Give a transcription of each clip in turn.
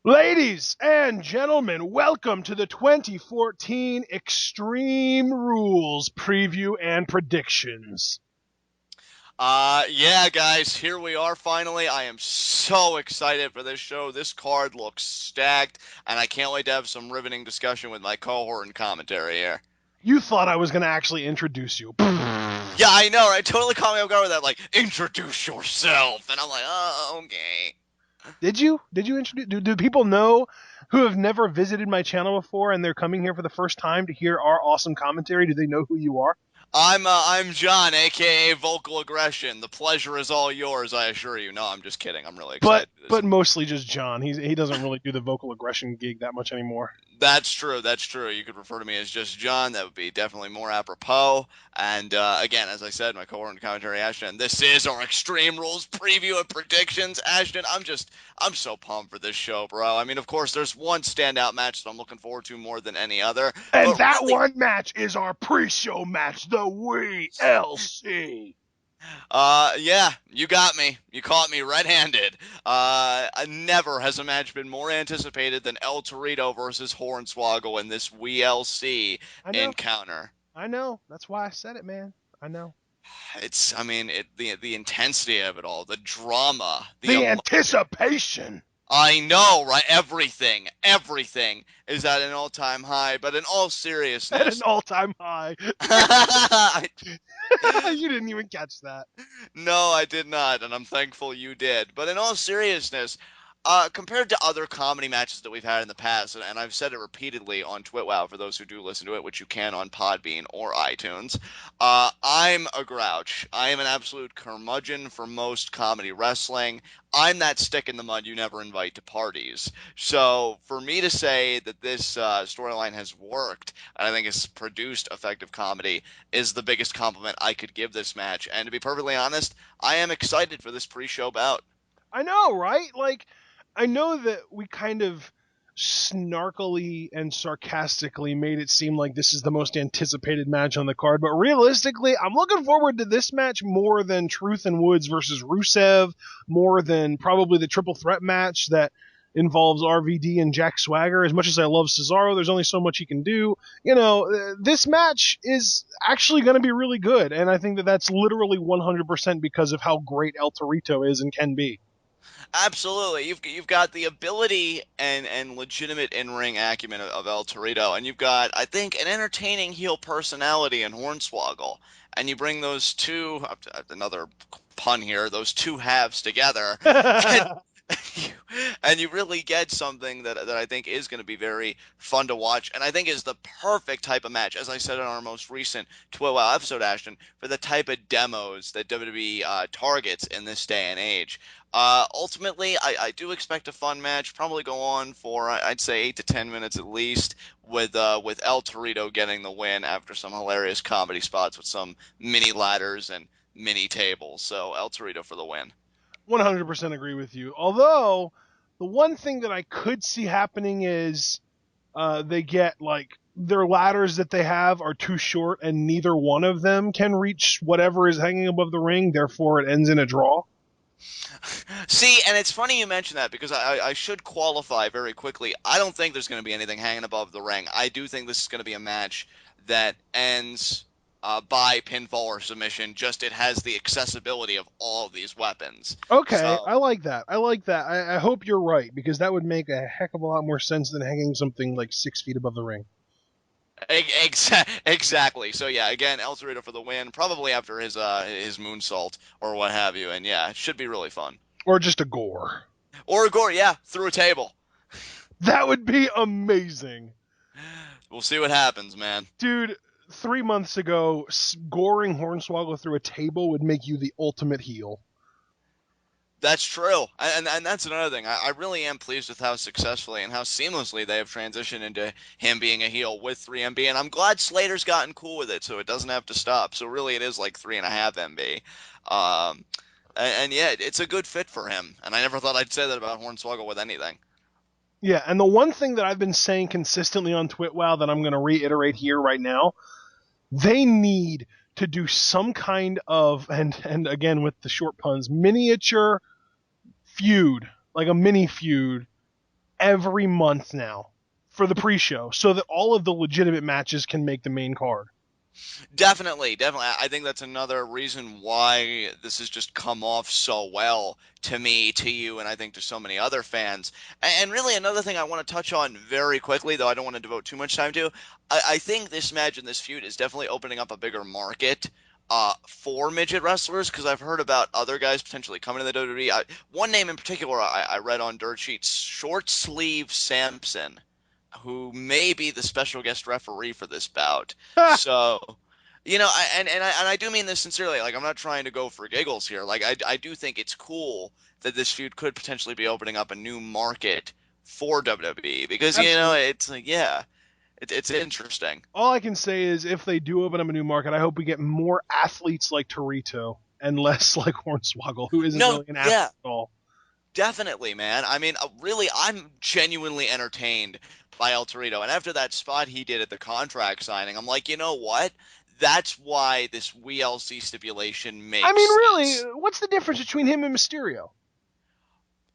Ladies and gentlemen, welcome to the 2014 Extreme Rules preview and predictions. Yeah, guys, here we are finally. I am so excited for this show. This card looks stacked, and I can't wait to have some riveting discussion with my cohort and commentary here. You thought I was going to actually introduce you. Yeah, I know, right? Totally caught me off guard with that, like, introduce yourself. And I'm like, oh, okay. Did you? Did you introduce? Do people know who have never visited my channel before and they're coming here for the first time to hear our awesome commentary? Do they know who you are? I'm John, aka Vocal Aggression. The pleasure is all yours, I assure you. No, I'm just kidding. I'm really But excited. but mostly just John. He doesn't really do the vocal aggression gig that much anymore. That's true. That's true. You could refer to me as just John. That would be definitely more apropos. And again, as I said, my cohort and commentary, Ashton. This is our Extreme Rules preview and predictions. Ashton, I'm so pumped for this show, bro. I mean, of course, there's one standout match that I'm looking forward to more than any other. And But that really, one match is our pre-show match, the WeLC. yeah, you got me. You caught me red-handed. Never has a match been more anticipated than El Torito versus Hornswoggle in this WeLC I know. encounter. I know. That's why I said it, man. I know. I mean, the intensity of it all, the drama, the The emotion. anticipation I know, right? Everything is at an all-time high. But in all at an seriousness, all-time high. You didn't even catch that. no, I did not, and I'm thankful you did. But in all seriousness, compared to other comedy matches that we've had in the past, and I've said it repeatedly on TwitWow for those who do listen to it, which you can on Podbean or iTunes, I'm a grouch. I am an absolute curmudgeon for most comedy wrestling. I'm that stick in the mud you never invite to parties. So for me to say that this storyline has worked, and I think it's produced effective comedy, is the biggest compliment I could give this match. And to be perfectly honest, I am excited for this pre-show bout. I know, right? Like, I know that we kind of snarkily and sarcastically made it seem like this is the most anticipated match on the card, but realistically, I'm looking forward to this match more than Truth and Woods versus Rusev, more than probably the triple threat match that involves RVD and Jack Swagger. As much as I love Cesaro, there's only so much he can do. This match is actually going to be really good, and I think that that's literally 100% because of how great El Torito is and can be. Absolutely, you've got the ability and legitimate in-ring acumen of El Torito, and you've got, I think, an entertaining heel personality in Hornswoggle, and you bring those two, another pun here, those two halves together, and you, and you really get something that I think is going to be very fun to watch, and I think is the perfect type of match, as I said in our most recent 12-hour episode, Ashton, for the type of demos that WWE targets in this day and age. Ultimately, I do expect a fun match. Probably go on for I'd say 8 to 10 minutes at least, with El Torito getting the win after some hilarious comedy spots with some mini ladders and mini tables. So El Torito for the win. 100% agree with you. Although, the one thing that I could see happening is they get like their ladders that they have are too short, and neither one of them can reach whatever is hanging above the ring. Therefore, it ends in a draw. See, and it's funny you mention that because I should qualify very quickly. I don't think there's going to be anything hanging above the ring. I do think this is going to be a match that ends by pinfall or submission. Just it has the accessibility of all of these weapons. Okay, So I like that. I like that. I hope you're right because that would make a heck of a lot more sense than hanging something like 6 feet above the ring, exactly. So yeah, again, El Torito for the win, probably after his moonsault or what have you. And yeah, it should be really fun. or just a gore. Or a gore, yeah, through a table. That would be amazing. We'll see what happens, man. Dude, 3 months ago, goring Hornswoggle through a table would make you the ultimate heel. That's true, and that's another thing. I really am pleased with how successfully and how seamlessly they have transitioned into him being a heel with 3MB, and I'm glad Slater's gotten cool with it, so it doesn't have to stop. So really, it is like 3.5 MB, and yeah, it's a good fit for him. And I never thought I'd say that about Hornswoggle with anything. Yeah, and the one thing that I've been saying consistently on TwitWow that I'm going to reiterate here right now, they need to do some kind of, and again with the short puns, miniature feud, like a mini feud every month now for the pre-show so that all of the legitimate matches can make the main card. Definitely, definitely. I think that's another reason why this has just come off so well to me, to you, and I think to so many other fans. And really, another thing I want to touch on very quickly, though I don't want to devote too much time to, I think this match and this feud is definitely opening up a bigger market for midget wrestlers because I've heard about other guys potentially coming to the WWE. One name in particular I read on Dirt Sheets, Short Sleeve Samson, who may be the special guest referee for this bout. So, and I do mean this sincerely. Like, I'm not trying to go for giggles here. Like, I do think it's cool that this feud could potentially be opening up a new market for WWE because Absolutely. it's like, yeah, it's interesting. All I can say is if they do open up a new market, I hope we get more athletes like Torito and less like Hornswoggle, who isn't No, really an athlete yeah, at all. definitely, man. I mean, really, I'm genuinely entertained by El Torito, and after that spot he did at the contract signing, I'm like, you know what? That's why this WLC stipulation I makes mean, really, sense. what's the difference between him and Mysterio?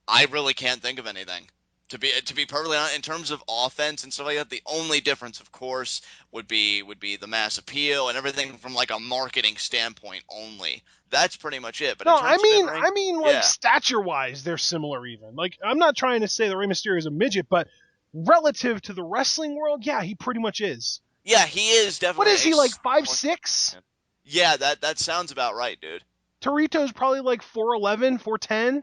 I really can't think of anything. To be perfectly honest, in terms of offense and stuff like that, the only difference, of course, would be the mass appeal and everything from like a marketing standpoint only. That's pretty much it. But in No, I terms of in mean, ring, I mean, like yeah, stature-wise, they're similar. Even like, I'm not trying to say that Rey Mysterio is a midget, but relative to the wrestling world, yeah, he pretty much is. yeah, he is What definitely is a he like? Five smaller six? man. Yeah, that sounds about right, dude. Torito's probably like 4'11", 4'10".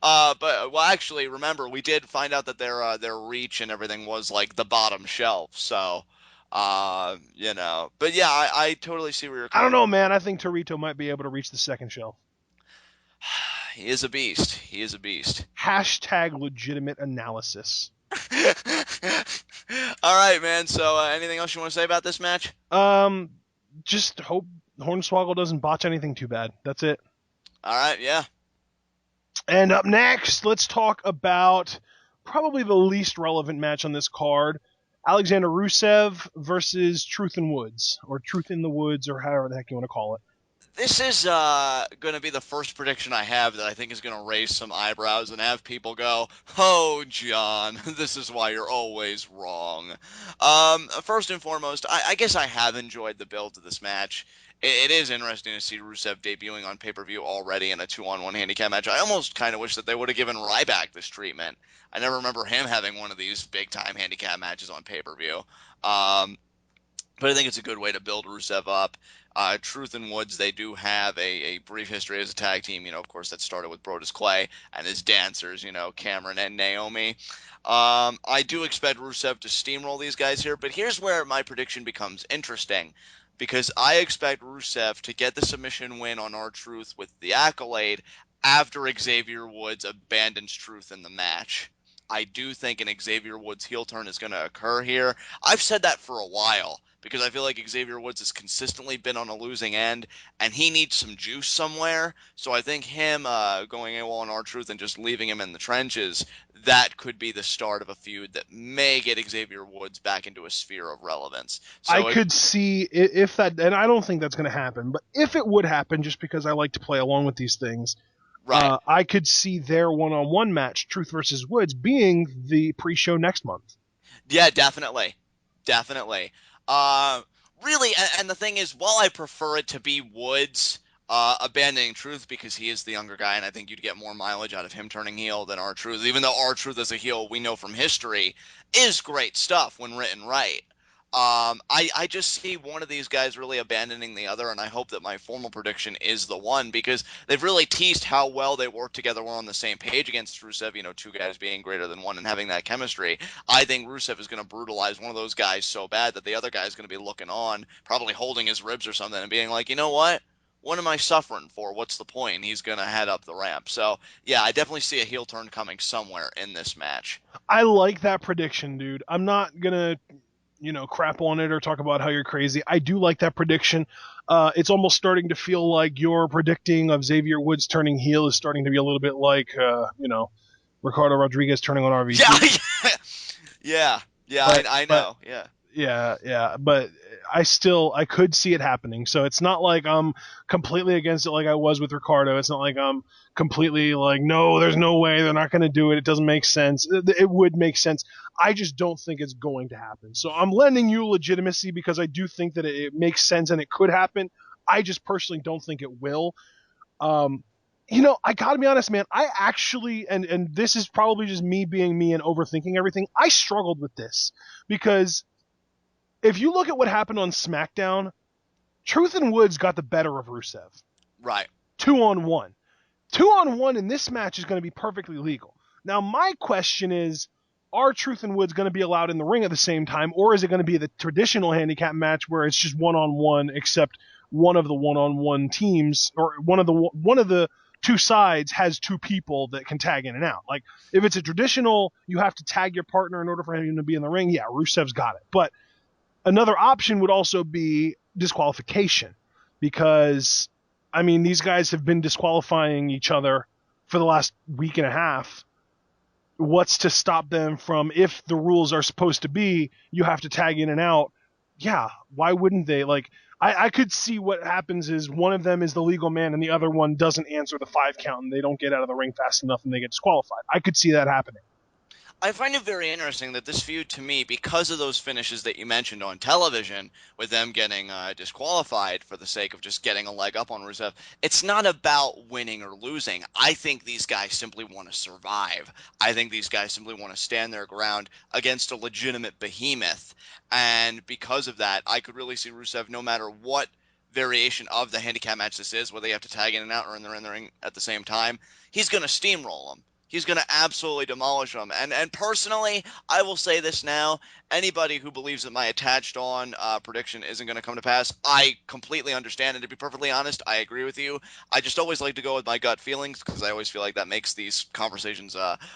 But well, actually, remember we did find out that their reach and everything was like the bottom shelf. So, but yeah, I totally see where you're I don't coming know, from. man. I think Torito might be able to reach the second shelf. He is a beast. He is a beast. Hashtag legitimate analysis. All right, man. So, anything else you want to say about this match? Um, just hope Hornswoggle doesn't botch anything too bad. That's it. All right, yeah. And up next, let's talk about probably the least relevant match on this card. Alexander Rusev versus Truth in Woods, or Truth in the Woods, or however the heck you want to call it. This is going to be the first prediction I have that I think is going to raise some eyebrows and have people go, "Oh, John, this is why you're always wrong." First and foremost, I guess I have enjoyed the build to this match. It is interesting to see Rusev debuting on pay-per-view already in a two-on-one handicap match. I almost kind of wish that they would have given Ryback this treatment. I never remember him having one of these big-time handicap matches on pay-per-view. Um, but I think it's a good way to build Rusev up. Truth and Woods, they do have a brief history as a tag team. Of course, that started with Brodus Clay and his dancers, Cameron and Naomi. I do expect Rusev to steamroll these guys here, but here's where my prediction becomes interesting because I expect Rusev to get the submission win on R-Truth with the accolade after Xavier Woods abandons Truth in the match. I do think an Xavier Woods heel turn is going to occur here. I've said that for a while because I feel like Xavier Woods has consistently been on a losing end and he needs some juice somewhere. So I think him going AWOL on R-Truth and just leaving him in the trenches, that could be the start of a feud that may get Xavier Woods back into a sphere of relevance. I So, could see if that, and I don't think that's going to happen, but if it would happen, just because I like to play along with these things, right. I could see their one-on-one match, Truth versus Woods, being the pre-show next month. Yeah, definitely. Definitely. Uh, really, and the thing is, while I prefer it to be Woods abandoning Truth because he is the younger guy, and I think you'd get more mileage out of him turning heel than R-Truth, even though R-Truth as a heel, we know from history, is great stuff when written right. I just see one of these guys really abandoning the other, and I hope that my formal prediction is the one because they've really teased how well they work together. We're on the same page against Rusev, two guys being greater than one and having that chemistry. I think Rusev is going to brutalize one of those guys so bad that the other guy is going to be looking on, probably holding his ribs or something, and being like, you know what? What am I suffering for? What's the point? And he's going to head up the ramp. So, yeah, I definitely see a heel turn coming somewhere in this match. I like that prediction, dude. I'm not gonna, crap on it or talk about how you're crazy. I do like that prediction. It's almost starting to feel like your predicting of Xavier Woods turning heel is starting to be a little bit like, Ricardo Rodriguez turning on Yeah, RVD. yeah, yeah, But I but know. Yeah. Yeah, but I could see it happening. So it's not like I'm completely against it like I was with Ricardo. It's not like I'm completely like, no, there's no way they're not going to do it. It doesn't make sense. It would make sense. I just don't think it's going to happen. So I'm lending you legitimacy because I do think that it makes sense and it could happen. I just personally don't think it will. Um, I gotta be honest, man. I actually, and this is probably just me being me and overthinking everything. I struggled with this because if you look at what happened on SmackDown, Truth and Woods got the better of Rusev. Right. 2-on-1. 2-on-1 in this match is going to be perfectly legal. Now, my question is, are Truth and Woods going to be allowed in the ring at the same time, or is it going to be the traditional handicap match where it's just one-on-one, except one of the one-on-one teams, or one of the two sides has two people that can tag in and out? Like, if it's a traditional, you have to tag your partner in order for him to be in the ring, yeah, Rusev's got it. But another option would also be disqualification because, I mean, these guys have been disqualifying each other for the last week and a half. What's to stop them from, if the rules are supposed to be, you have to tag in and out? Yeah, why wouldn't they? Like, I could see what happens is one of them is the legal man and the other one doesn't answer the 5 count and they don't get out of the ring fast enough and they get disqualified. I could see that happening. I find it very interesting that this feud, to me, because of those finishes that you mentioned on television, with them getting disqualified for the sake of just getting a leg up on Rusev, it's not about winning or losing. I think these guys simply want to survive. I think these guys simply want to stand their ground against a legitimate behemoth. And because of that, I could really see Rusev, no matter what variation of the handicap match this is, whether you have to tag in and out or they're in the ring at the same time, he's going to steamroll them. He's going to absolutely demolish them. And personally, I will say this now. Anybody who believes that my attached on prediction isn't going to come to pass, I completely understand. And to be perfectly honest, I agree with you. I just always like to go with my gut feelings because I always feel like that makes these conversations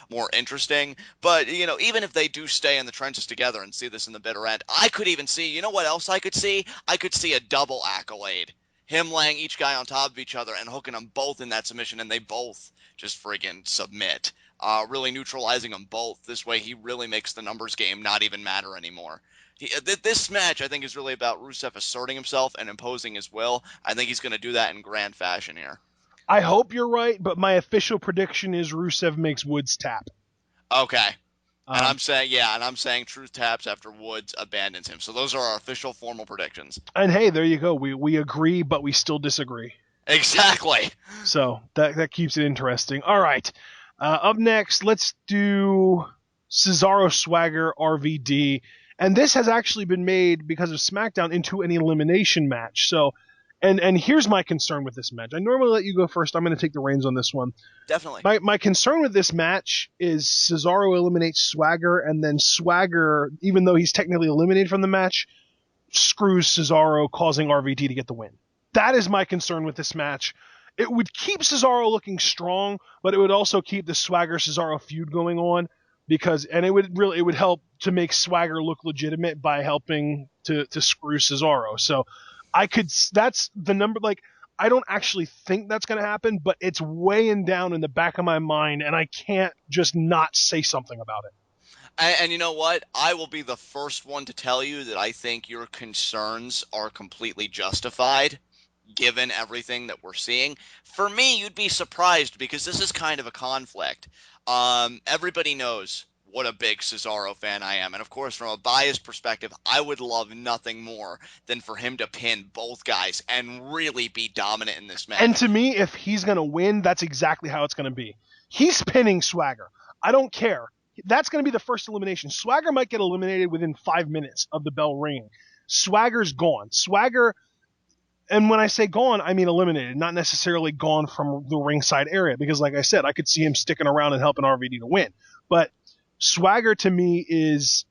more interesting. But, even if they do stay in the trenches together and see this in the bitter end, I could even see, you know what else I could see? I could see a double accolade. Him laying each guy on top of each other and hooking them both in that submission, and they both just friggin' submit, really neutralizing them both. This way, he really makes the numbers game not even matter anymore. This match, I think, is really about Rusev asserting himself and imposing his will. I think he's going to do that in grand fashion here. I hope you're right, but my official prediction is Rusev makes Woods tap. Okay. And Um, I'm saying Truth taps after Woods abandons him. So those are our official formal predictions. and hey, there you go. We agree, but we still disagree. Exactly. So that keeps it interesting. All right. Up next, let's do Cesaro Swagger RVD. And this has actually been made because of SmackDown into an elimination match. So, and here's my concern with this match. I normally let you go first. I'm going to take the reins on this one. Definitely. My concern with this match is Cesaro eliminates Swagger, and then Swagger, even though he's technically eliminated from the match, screws Cesaro, causing RVD to get the win. That is my concern with this match. It would keep Cesaro looking strong, but it would also keep the Swagger Cesaro feud going on it would help to make Swagger look legitimate by helping to screw Cesaro. So that's the number. Like, I don't actually think that's going to happen, but it's weighing down in the back of my mind, and I can't just not say something about it. And you know what? I will be the first one to tell you that I think your concerns are completely justified, given everything that we're seeing. For me, you'd be surprised because this is kind of a conflict. Everybody knows what a big Cesaro fan I am. And of course, from a biased perspective, I would love nothing more than for him to pin both guys and really be dominant in this And match. to me, if he's going to win, that's exactly how it's going to be. He's pinning Swagger. I don't care. That's going to be the first elimination. Swagger might get eliminated within 5 minutes of the bell ringing. Swagger's gone. Swagger, and when I say gone, I mean eliminated, not necessarily gone from the ringside area. Because, like I said, I could see him sticking around and helping RVD to win. But Swagger, to me, is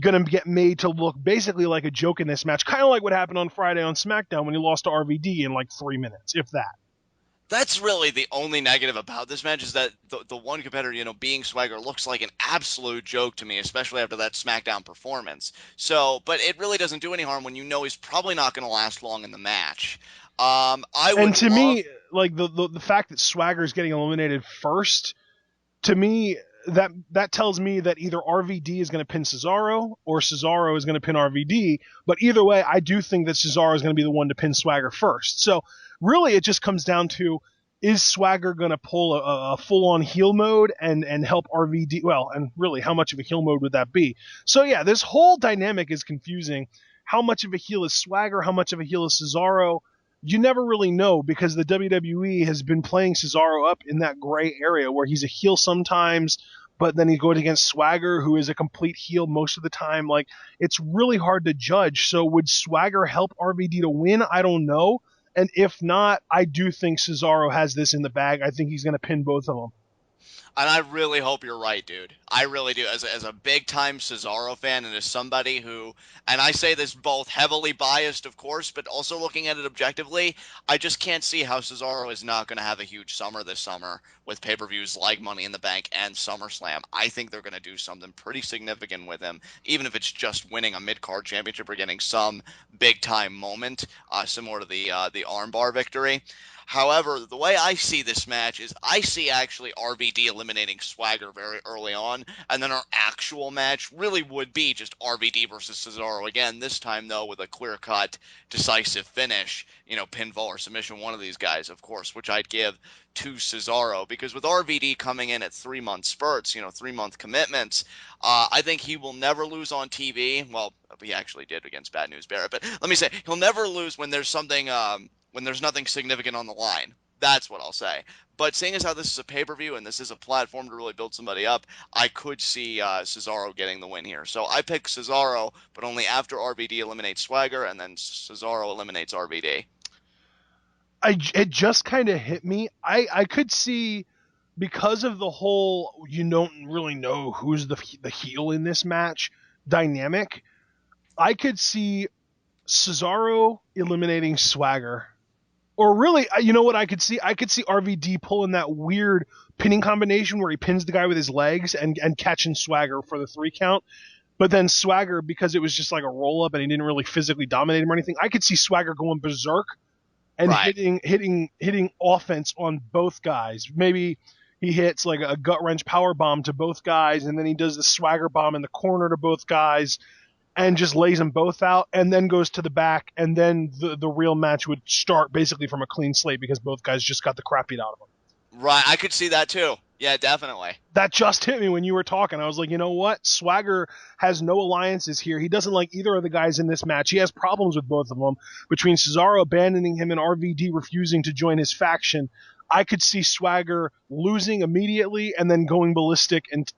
going to get made to look basically like a joke in this match, kind of like what happened on Friday on SmackDown when he lost to RVD in like 3 minutes, if that. That's really the only negative about this match is that the one competitor, being Swagger, looks like an absolute joke to me, especially after that SmackDown performance. So, but it really doesn't do any harm when you know he's probably not going to last long in the match. I And would to love. me, like the fact that Swagger is getting eliminated first, to me, that tells me that either RVD is going to pin Cesaro or Cesaro is going to pin RVD. But either way, I do think that Cesaro is going to be the one to pin Swagger first. So really, it just comes down to, is Swagger going to pull a full-on heel mode and help RVD? Well, and really, how much of a heel mode would that be? So yeah, this whole dynamic is confusing. How much of a heel is Swagger? How much of a heel is Cesaro? You never really know, because the WWE has been playing Cesaro up in that gray area where he's a heel sometimes, but then he's going against Swagger, who is a complete heel most of the time. Like, it's really hard to judge. So would Swagger help RVD to win? I don't know. And if not, I do think Cesaro has this in the bag. I think he's going to pin both of them. And I really hope you're right, dude. I really do. As a big time Cesaro fan and as somebody who, and I say this both heavily biased, of course, but also looking at it objectively, I just can't see how Cesaro is not going to have a huge summer this summer with pay per views like Money in the Bank and SummerSlam. I think they're going to do something pretty significant with him, even if it's just winning a mid card championship or getting some big time moment, similar to the armbar victory. However, the way I see this match is I see actually RVD eliminating Swagger very early on, and then our actual match really would be just RVD versus Cesaro again, this time though with a clear-cut, decisive finish, pinfall or submission, one of these guys, of course, which I'd give to Cesaro, because with RVD coming in at 3-month spurts, 3-month commitments, I think he will never lose on TV. Well, he actually did against Bad News Barrett, but let me say, he'll never lose when there's something when there's nothing significant on the line. That's what I'll say. But seeing as how this is a pay-per-view and this is a platform to really build somebody up, I could see Cesaro getting the win here. So I pick Cesaro, but only after RVD eliminates Swagger and then Cesaro eliminates RVD. It just kind of hit me. I could see, because of the whole you don't really know who's the heel in this match dynamic. I could see Cesaro eliminating Swagger. Or really, you know what I could see? I could see RVD pulling that weird pinning combination where he pins the guy with his legs and catching Swagger for the 3 count. But then Swagger, because it was just like a roll up and he didn't really physically dominate him or anything, I could see Swagger going berserk and Right. hitting offense on both guys. Maybe he hits like a gut wrench power bomb to both guys, and then he does the Swagger bomb in the corner to both guys, and just lays them both out, and then goes to the back, and then the real match would start basically from a clean slate because both guys just got the crap beat out of them. Right. I could see that too. Yeah, definitely. That just hit me when you were talking. I was like, you know what? Swagger has no alliances here. He doesn't like either of the guys in this match. He has problems with both of them. Between Cesaro abandoning him and RVD refusing to join his faction, I could see Swagger losing immediately and then going ballistic and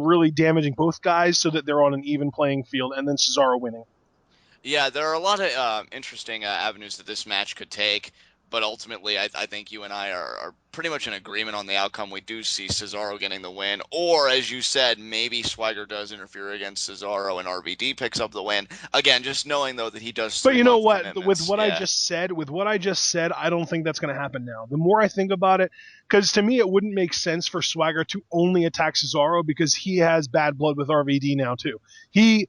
really damaging both guys so that they're on an even playing field, and then Cesaro winning. Yeah, there are a lot of interesting avenues that this match could take, but ultimately, I think you and I are pretty much in agreement on the outcome. We do see Cesaro getting the win, or as you said, maybe Swagger does interfere against Cesaro and RVD picks up the win. Again, just knowing though that he does But three you know month what? With commitments. what I Yeah. just said, I don't think that's going to happen now. The more I think about it, because to me it wouldn't make sense for Swagger to only attack Cesaro because he has bad blood with RVD now too. He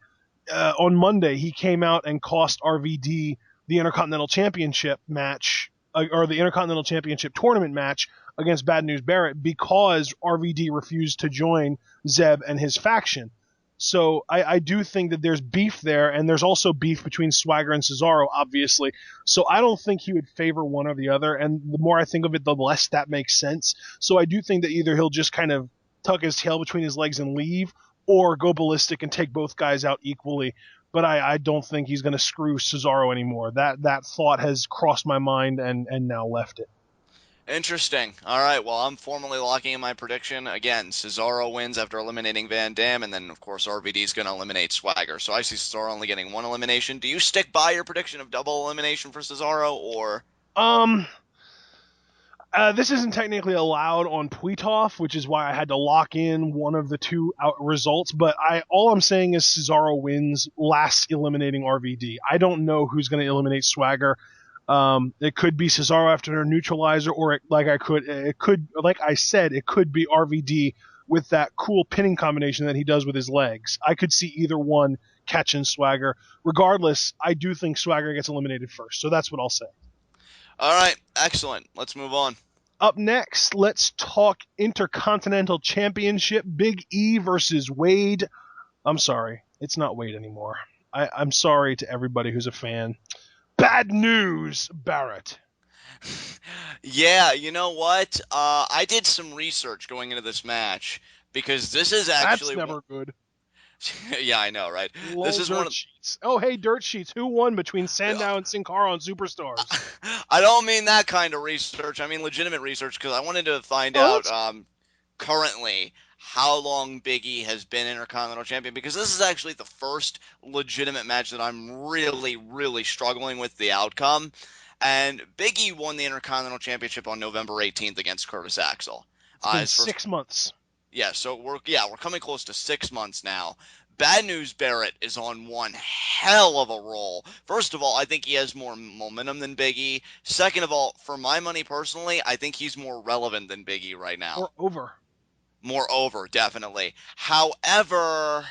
On Monday he came out and cost RVD the Intercontinental Championship match, or the Intercontinental Championship tournament match against Bad News Barrett, because RVD refused to join Zeb and his faction. So I do think that there's beef there, and there's also beef between Swagger and Cesaro, obviously. So I don't think he would favor one or the other, and the more I think of it, the less that makes sense. So I do think that either he'll just kind of tuck his tail between his legs and leave, or go ballistic and take both guys out equally. But I don't think he's going to screw Cesaro anymore. That thought has crossed my mind and now left it. Interesting. All right. Well, I'm formally locking in my prediction. Again, Cesaro wins after eliminating Van Dam, and then, of course, RVD is going to eliminate Swagger. So I see Cesaro only getting one elimination. Do you stick by your prediction of double elimination for Cesaro, or? Um, this isn't technically allowed on Puitoff, which is why I had to lock in one of the two out results. But all I'm saying is Cesaro wins, last eliminating RVD. I don't know who's going to eliminate Swagger. It could be Cesaro after a neutralizer, or like I said, it could be RVD with that cool pinning combination that he does with his legs. I could see either one catching Swagger. Regardless, I do think Swagger gets eliminated first. So that's what I'll say. All right. Excellent. Let's move on. Up next, let's talk Intercontinental Championship. Big E versus Wade. I'm sorry, it's not Wade anymore. I'm sorry to everybody who's a fan. Bad news, Barrett. Yeah, you know what? I did some research going into this match because this is That's actually one. never good. Yeah, I know, right? This Lol is one dirt of. sheets. Oh, hey, dirt sheets. Who won between Sandow and Sin Cara on Superstars? I don't mean that kind of research. I mean legitimate research because I wanted to find Oh, out that's currently how long Big E has been Intercontinental Champion because this is actually the first legitimate match that I'm really, really struggling with the outcome. And Big E won the Intercontinental Championship on November 18th against Curtis Axel. it's been His first, 6 months. yeah. So we're coming close to 6 months now. Bad News Barrett is on one hell of a roll. First of all, I think he has more momentum than Big E. Second of all, for my money personally, I think he's more relevant than Big E right now. Or over. More over, definitely. However,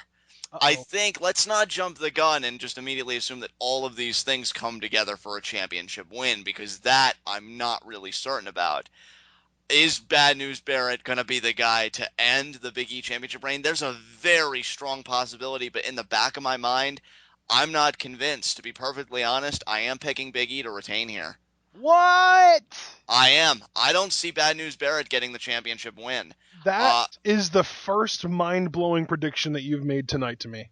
I Uh-oh. think let's not jump the gun and just immediately assume that all of these things come together for a championship win because that I'm not really certain about. Is Bad News Barrett going to be the guy to end the Big E championship reign? There's a very strong possibility, but in the back of my mind, I'm not convinced. To be perfectly honest, I am picking Big E to retain here. What? I am. I don't see Bad News Barrett getting the championship win. That Uh, is the first mind-blowing prediction that you've made tonight to me.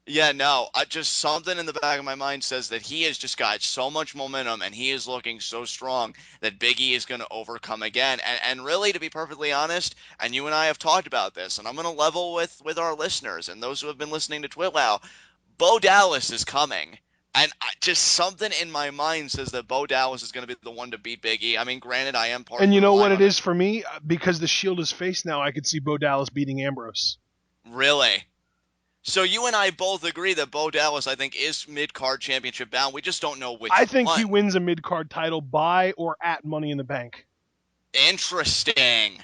Yeah, no, just something in the back of my mind says that he has just got so much momentum and he is looking so strong that Big E is going to overcome again. And really, to be perfectly honest, and you and I have talked about this, and I'm going to level with our listeners and those who have been listening to Twitlow, Bo Dallas is coming. And just something in my mind says that Bo Dallas is going to be the one to beat Big E. I mean, granted, I am And partially you know what relying it on it. is for me? Because the Shield is faced now, I could see Bo Dallas beating Ambrose. Really? So you and I both agree that Bo Dallas, I think, is mid-card championship bound. We just don't know which I think he one. wins a mid-card title by or at Money in the Bank. Interesting.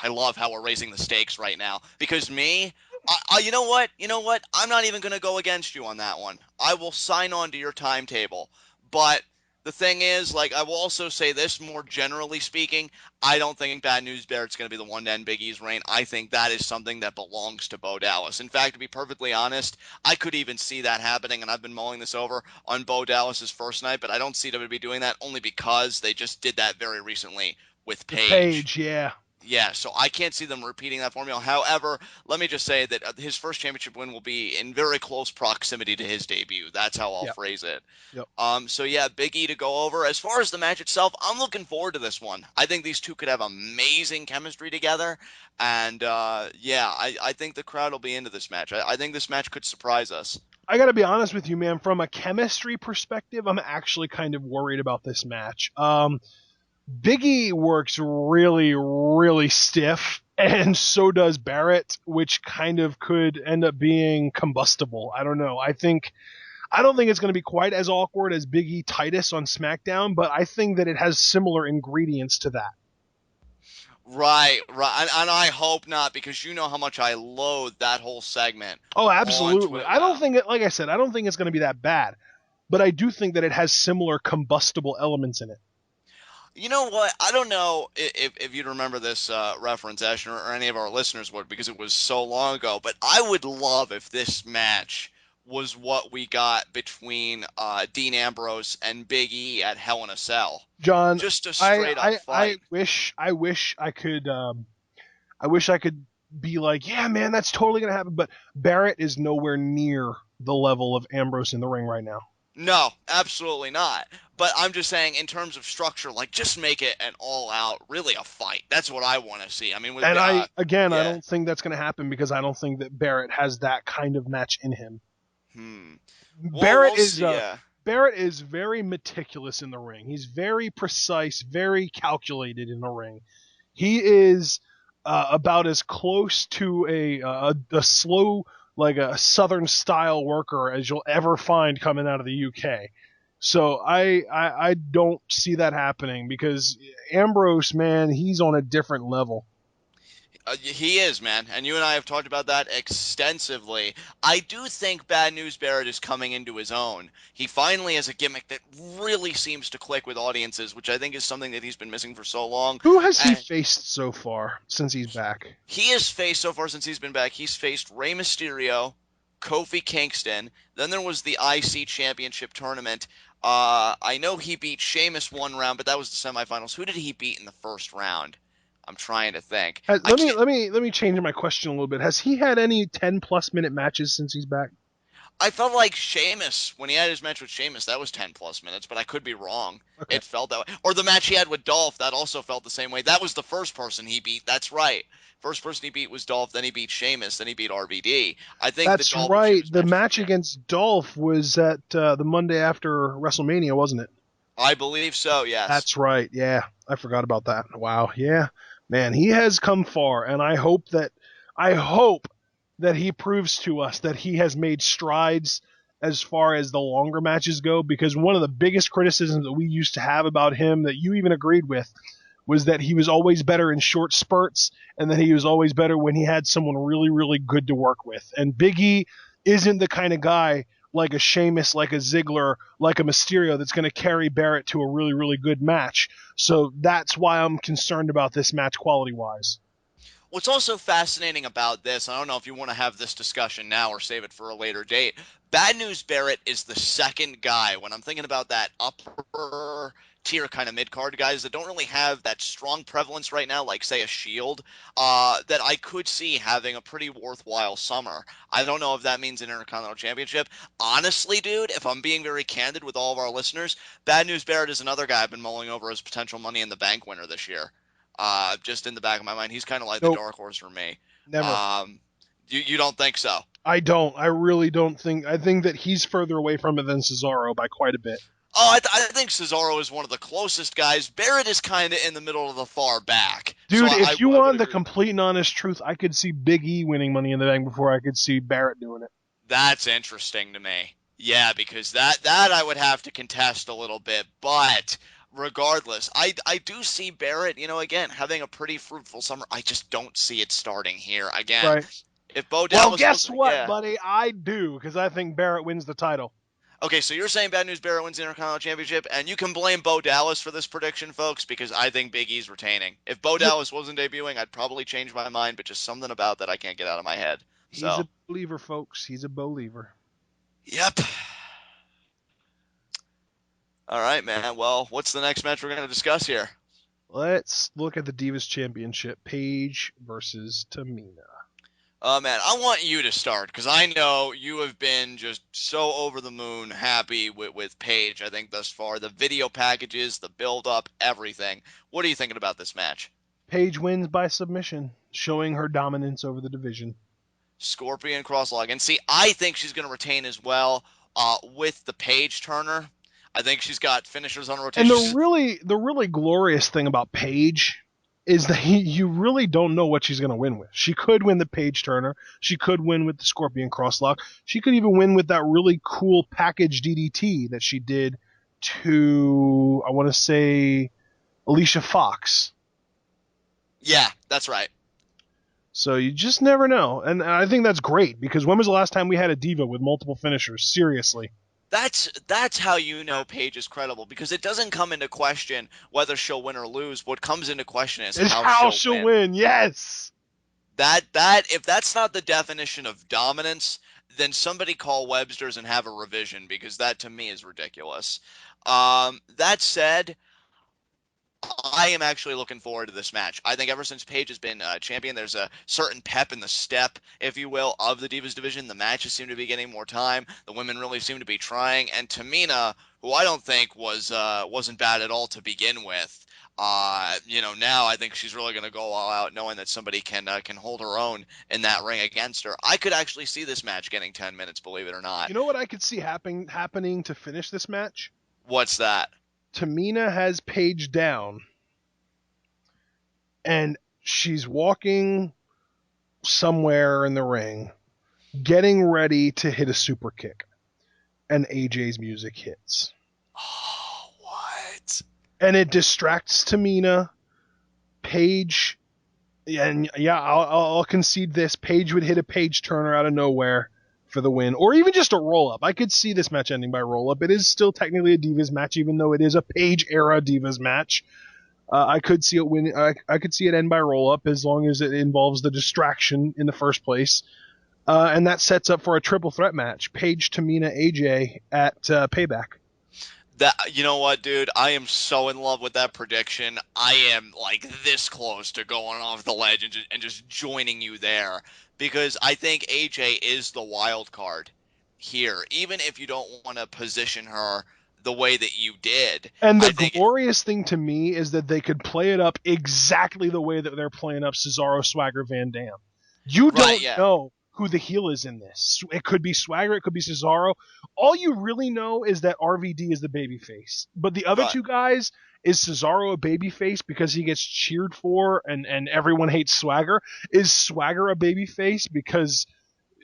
I love how we're raising the stakes right now because you know what? You know what? I'm not even going to go against you on that one. I will sign on to your timetable. But the thing is, like, I will also say this more generally speaking. I don't think Bad News Barrett's going to be the one to end Big E's reign. I think that is something that belongs to Bo Dallas. In fact, to be perfectly honest, I could even see that happening, and I've been mulling this over on Bo Dallas's first night, but I don't see WWE doing that only because they just did that very recently with With Paige. Paige, yeah. Yeah, so I can't see them repeating that formula. However, let me just say that his first championship win will be in very close proximity to his debut. That's how I'll Yep. phrase it. Yep. So yeah, Big E to go over. As far as the match itself, I'm looking forward to this one. I think these two could have amazing chemistry together, and yeah, I think the crowd will be into this match. I think this match could surprise us. I got to be honest with you, man. From a chemistry perspective, I'm actually kind of worried about this match. Biggie works really, really stiff, and so does Barrett, which kind of could end up being combustible. I don't know. I don't think it's going to be quite as awkward as Biggie Titus on SmackDown, but I think that it has similar ingredients to that. Right, right, and I hope not because you know how much I loathe that whole segment Oh, on absolutely. I don't Twitlow. think it, like I said, I don't think it's going to be that bad, but I do think that it has similar combustible elements in it. You know what? I don't know if you'd remember this reference, Ashton, or any of our listeners would, because it was so long ago. But I would love if this match was what we got between Dean Ambrose and Big E at Hell in a Cell. John, Just a I straight up I, I fight. wish I wish I could be like, yeah, man, that's totally gonna happen. But Barrett is nowhere near the level of Ambrose in the ring right now. No, absolutely not. But I'm just saying, in terms of structure, like just make it an all-out, really a fight. That's what I want to see. I mean, with And I yeah. don't think that's gonna happen because I don't think that Barrett has that kind of match in him. Hmm. Well, Barrett we'll is see. uh, Barrett is very meticulous in the ring. He's very precise, very calculated in the ring. He is about as close to a slow, like a Southern style worker as you'll ever find coming out of the UK. So I don't see that happening because Ambrose, man, he's on a different level. He is, man. And you and I have talked about that extensively. I do think Bad News Barrett is coming into his own. He finally has a gimmick that really seems to click with audiences, which I think is something that he's been missing for so long. Who has he And faced so far since he's back? he has faced, so far since he's been back, he's faced Rey Mysterio, Kofi Kingston. Then there was the IC Championship tournament. I know he beat Sheamus one round, but that was the semifinals. Who did he beat in the first round? I'm trying to think. I Let me can't. let me change my question a little bit. Has he had any 10-plus minute matches since he's back? I felt like Sheamus, when he had his match with Sheamus, that was 10 plus minutes, but I could be wrong. Okay, It felt that way. Or the match he had with Dolph, that also felt the same way. That was the first person he beat. That's right. First person he beat was Dolph, then he beat Sheamus, then he beat RVD. I think the that's Dolph and right. Sheamus The match is match okay. against Dolph was at the Monday after WrestleMania, wasn't it? I believe so, yes. That's right. Yeah, I forgot about that. Wow. Yeah, man, he has come far, and I hope that he proves to us that he has made strides as far as the longer matches go. Because one of the biggest criticisms that we used to have about him, that you even agreed with, was that he was always better in short spurts, and that he was always better when he had someone really, really good to work with. And Big E isn't the kind of guy like a Sheamus, like a Ziggler, like a Mysterio that's going to carry Barrett to a really, really good match. So that's why I'm concerned about this match quality wise. What's also fascinating about this, I don't know if you want to have this discussion now or save it for a later date. Bad News Barrett is the second guy when I'm thinking about that upper tier kind of mid card guys that don't really have that strong prevalence right now, like say a Shield, that I could see having a pretty worthwhile summer. I don't know if that means an Intercontinental Championship. Honestly, dude, if I'm being very candid with all of our listeners, Bad News Barrett is another guy I've been mulling over as potential Money in the Bank winner this year. Just in the back of my mind, he's kind of like the Nope, dark horse for me. never. Um, you don't think so? I don't. I really don't think. I think that he's further away from it than Cesaro by quite a bit. Oh, I think Cesaro is one of the closest guys. Barrett is kind of in the middle of the far back, so Dude, if you I would want the agree. complete and honest truth, I could see Big E winning Money in the Bank before I could see Barrett doing it. That's interesting to me. Yeah, because that I would have to contest a little bit, but regardless, I do see Barrett, again having a pretty fruitful summer. I just don't see it starting here again. Right. If Bo Well, Dallas guess wasn't, what, yeah. buddy? I do, because I think Barrett wins the title. Okay, so you're saying Bad News Barrett wins the Intercontinental Championship, and you can blame Bo Dallas for this prediction, folks, because I think Big E's retaining. If Bo He's a, Dallas wasn't debuting, I'd probably change my mind, but just something about that I can't get out of my head. he's So, a believer, folks. He's a believer. yep. All right, man. Well, what's the next match we're going to discuss here? Let's look at the Divas Championship. Paige versus Tamina. Man, I want you to start because I know you have been just so over the moon happy with Paige, I think, thus far. The video packages, the build up, everything. What are you thinking about this match? Paige wins by submission, showing her dominance over the division. Scorpion crosslog. And see, I think she's going to retain as well with the Page Turner. I think she's got finishers on And rotation. the really glorious thing about Paige is that you really don't know what she's going to win with. She could win the Paige Turner. She could win with the Scorpion Crosslock. She could even win with that really cool package DDT that she did to, I want to say, Alicia Fox. Yeah, that's right. So you just never know. And I think that's great, because when was the last time we had a diva with multiple finishers? Seriously. That's how you know Paige is credible because it doesn't come into question whether she'll win or lose. What comes into question is Is how how she'll she'll win. win. Yes. That if that's not the definition of dominance, then somebody call Webster's and have a revision because that to me is ridiculous. That said, I am actually looking forward to this match. I think ever since Paige has been champion, there's a certain pep in the step, if you will, of the Divas division. The matches seem to be getting more time. The women really seem to be trying. And Tamina, who I don't think wasn't bad at all to begin with, now I think she's really going to go all out, knowing that somebody can hold her own in that ring against her. I could actually see this match getting 10 minutes, believe it or not. You know what I could see happening to finish this match? What's that? Tamina has Paige down, and she's walking somewhere in the ring, getting ready to hit a super kick, and AJ's music hits. Oh, what? And it distracts Tamina. Paige And yeah, I'll concede this. Paige would hit a Page Turner out of nowhere for the win, or even just a roll up. I could see this match ending by roll up. It is still technically a Divas match, even though it is a Page era Divas match. I could see it win. I could see it end by roll up as long as it involves the distraction in the first place. And that sets up for a triple threat match: Paige, Tamina, AJ at Payback. That, you know what, dude? I am so in love with that prediction. I am like this close to going off the ledge and just joining you there because I think AJ is the wild card here. Even if you don't want to position her the way that you did, And the I think glorious thing to me is that they could play it up exactly the way that they're playing up Cesaro, Swagger, Van Dam. You right, don't yeah, know who the heel is in this. It could be Swagger, it could be Cesaro. All you really know is that RVD is the babyface. But the other right, two guys, is Cesaro a babyface because he gets cheered for and everyone hates Swagger? Is Swagger a babyface because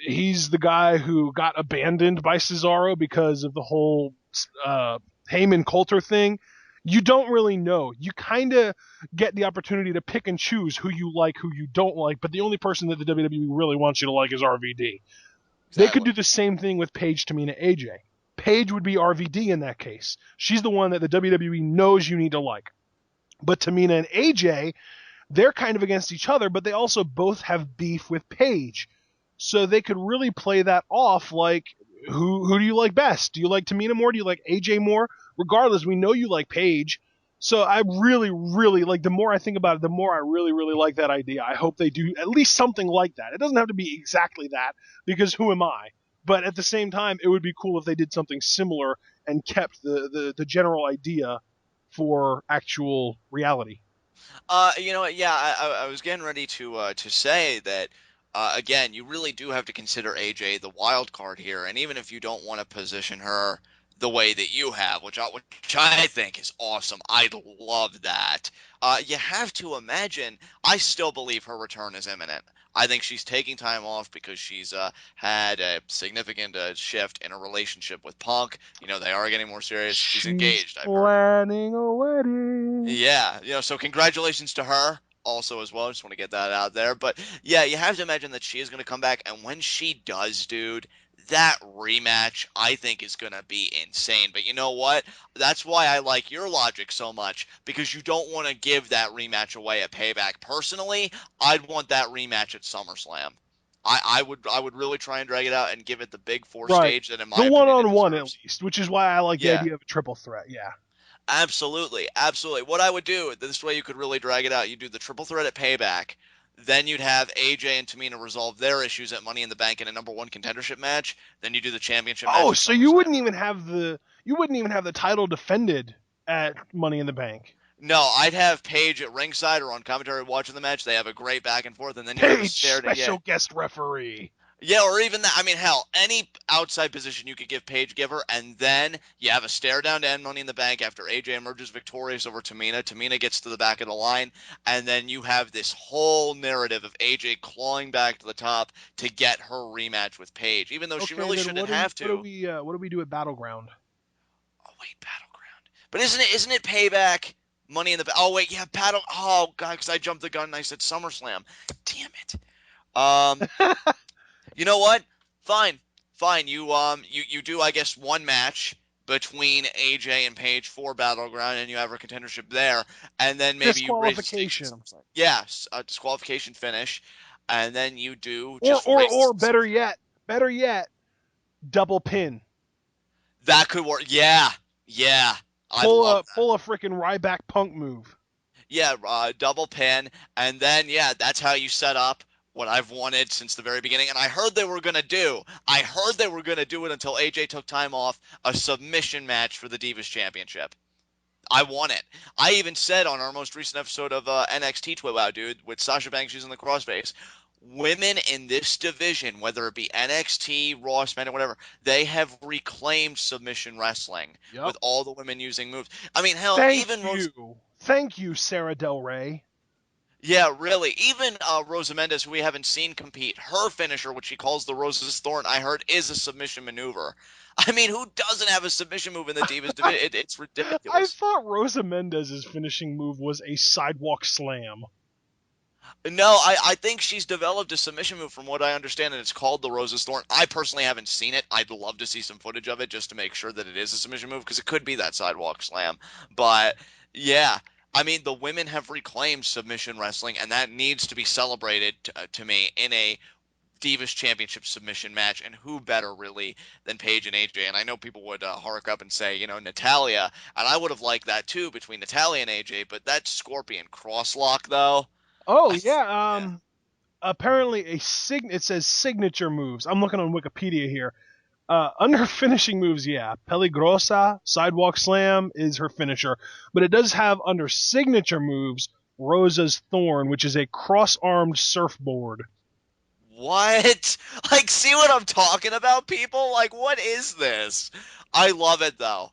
he's the guy who got abandoned by Cesaro because of the whole Heyman Coulter thing? You don't really know. You kind of get the opportunity to pick and choose who you like, who you don't like, but the only person that the WWE really wants you to like is RVD. They could exactly. do the same thing with Paige, Tamina, AJ. Paige would be RVD in that case. She's the one that the WWE knows you need to like. But Tamina and AJ, they're kind of against each other, but they also both have beef with Paige. So they could really play that off like, who do you like best? Do you like Tamina more? Do you like AJ more? Regardless, we know you like Paige. So I really, really like, the more I think about it, the more I really, really like that idea. I hope they do at least something like that. It doesn't have to be exactly that, because who am I? But at the same time, it would be cool if they did something similar and kept the general idea for actual reality. You know, yeah, I was getting ready to say that again, you really do have to consider AJ the wild card here, and even if you don't want to position her the way that you have, which I think is awesome, I love that. You have to imagine. I still believe her return is imminent. I think she's taking time off because she's had a significant shift in a relationship with Punk. You know, they are getting more serious. She's She's engaged, I've heard. planning a wedding. Yeah, you know, so congratulations to her also as well. Just want to get that out there. But yeah, you have to imagine that she is going to come back, and when she does, dude, that rematch I think is going to be insane. But you know what? That's why I like your logic so much because you don't want to give that rematch away at Payback. Personally, I'd want that rematch at SummerSlam. I would really try and drag it out and give it the big four Right. stage that in The my one opinion it on one, at deserves. least, which is why I like the Yeah. idea of a triple threat. Yeah. Absolutely, absolutely. What I would do, this way you could really drag it out. You do the triple threat at Payback, then you'd have AJ and Tamina resolve their issues at Money in the Bank in a number one contendership match. Then you do the championship match Oh, at so you SummerSlam. wouldn't even have the title defended at Money in the Bank. No, I'd have Paige at ringside or on commentary watching the match. They have a great back and forth, and then you have a Paige, stare to yeah, special guest referee. yeah, or even that. I mean, hell, any outside position you could give Paige, give her, and then you have a stare down to end Money in the Bank after AJ emerges victorious over Tamina. Tamina gets to the back of the line, and then you have this whole narrative of AJ clawing back to the top to get her rematch with Paige, even though she Okay, really then shouldn't have to. what do we do at Battleground? Oh wait, Battleground. But isn't it Payback? Money in the Oh wait, yeah, Battle. Oh god, because I jumped the gun and I said SummerSlam. Damn it. Um, You know what? Fine, fine. You do I guess one match between AJ and Paige for Battleground, and you have her contendership there, and then maybe you raise the stakes at Disqualification. SummerSlam. Yes, a disqualification finish, and then you do Or just or raise or the SummerSlam. better yet, double pin. That could work. Yeah, yeah. I love that. Pull a freaking Ryback Punk move. Yeah, double pin, and then yeah, that's how you set up what I've wanted since the very beginning. And I heard they were gonna do. I heard they were gonna do it until AJ took time off a submission match for the Divas Championship. I want it. I even said on our most recent episode of NXT Twit Wow, dude, with Sasha Banks using the crossface, women in this division, whether it be NXT, Raw, SmackDown, whatever, they have reclaimed submission wrestling Yep. with all the women using moves. I mean, hell, Thank even Rose. you. Thank you, Sarah Del Rey. Yeah, really. Even Rosa Mendes, who we haven't seen compete, her finisher, which she calls the Rosa's Thorn, I heard is a submission maneuver. I mean, who doesn't have a submission move in the Divas division? It's I ridiculous. thought Rosa Mendez's finishing move was a sidewalk slam. No, I think she's developed a submission move from what I understand, and it's called the Rose's Thorn. I personally haven't seen it. I'd love to see some footage of it just to make sure that it is a submission move because it could be that sidewalk slam. But yeah, I mean, the women have reclaimed submission wrestling, and that needs to be celebrated to me in a Divas Championship submission match. And who better, really, than Paige and AJ? And I know people would hark up and say, Natalia, and I would have liked that too between Natalia and AJ, but that Scorpion crosslock, though. Oh I th- yeah. yeah. Apparently it says signature moves. I'm looking on Wikipedia here. Under finishing moves, yeah, Peligrosa sidewalk slam is her finisher, but it does have under signature moves Rosa's Thorn, which is a cross-armed surfboard. What? Like, see what I'm talking about, people? Like, what is this? I love it, though.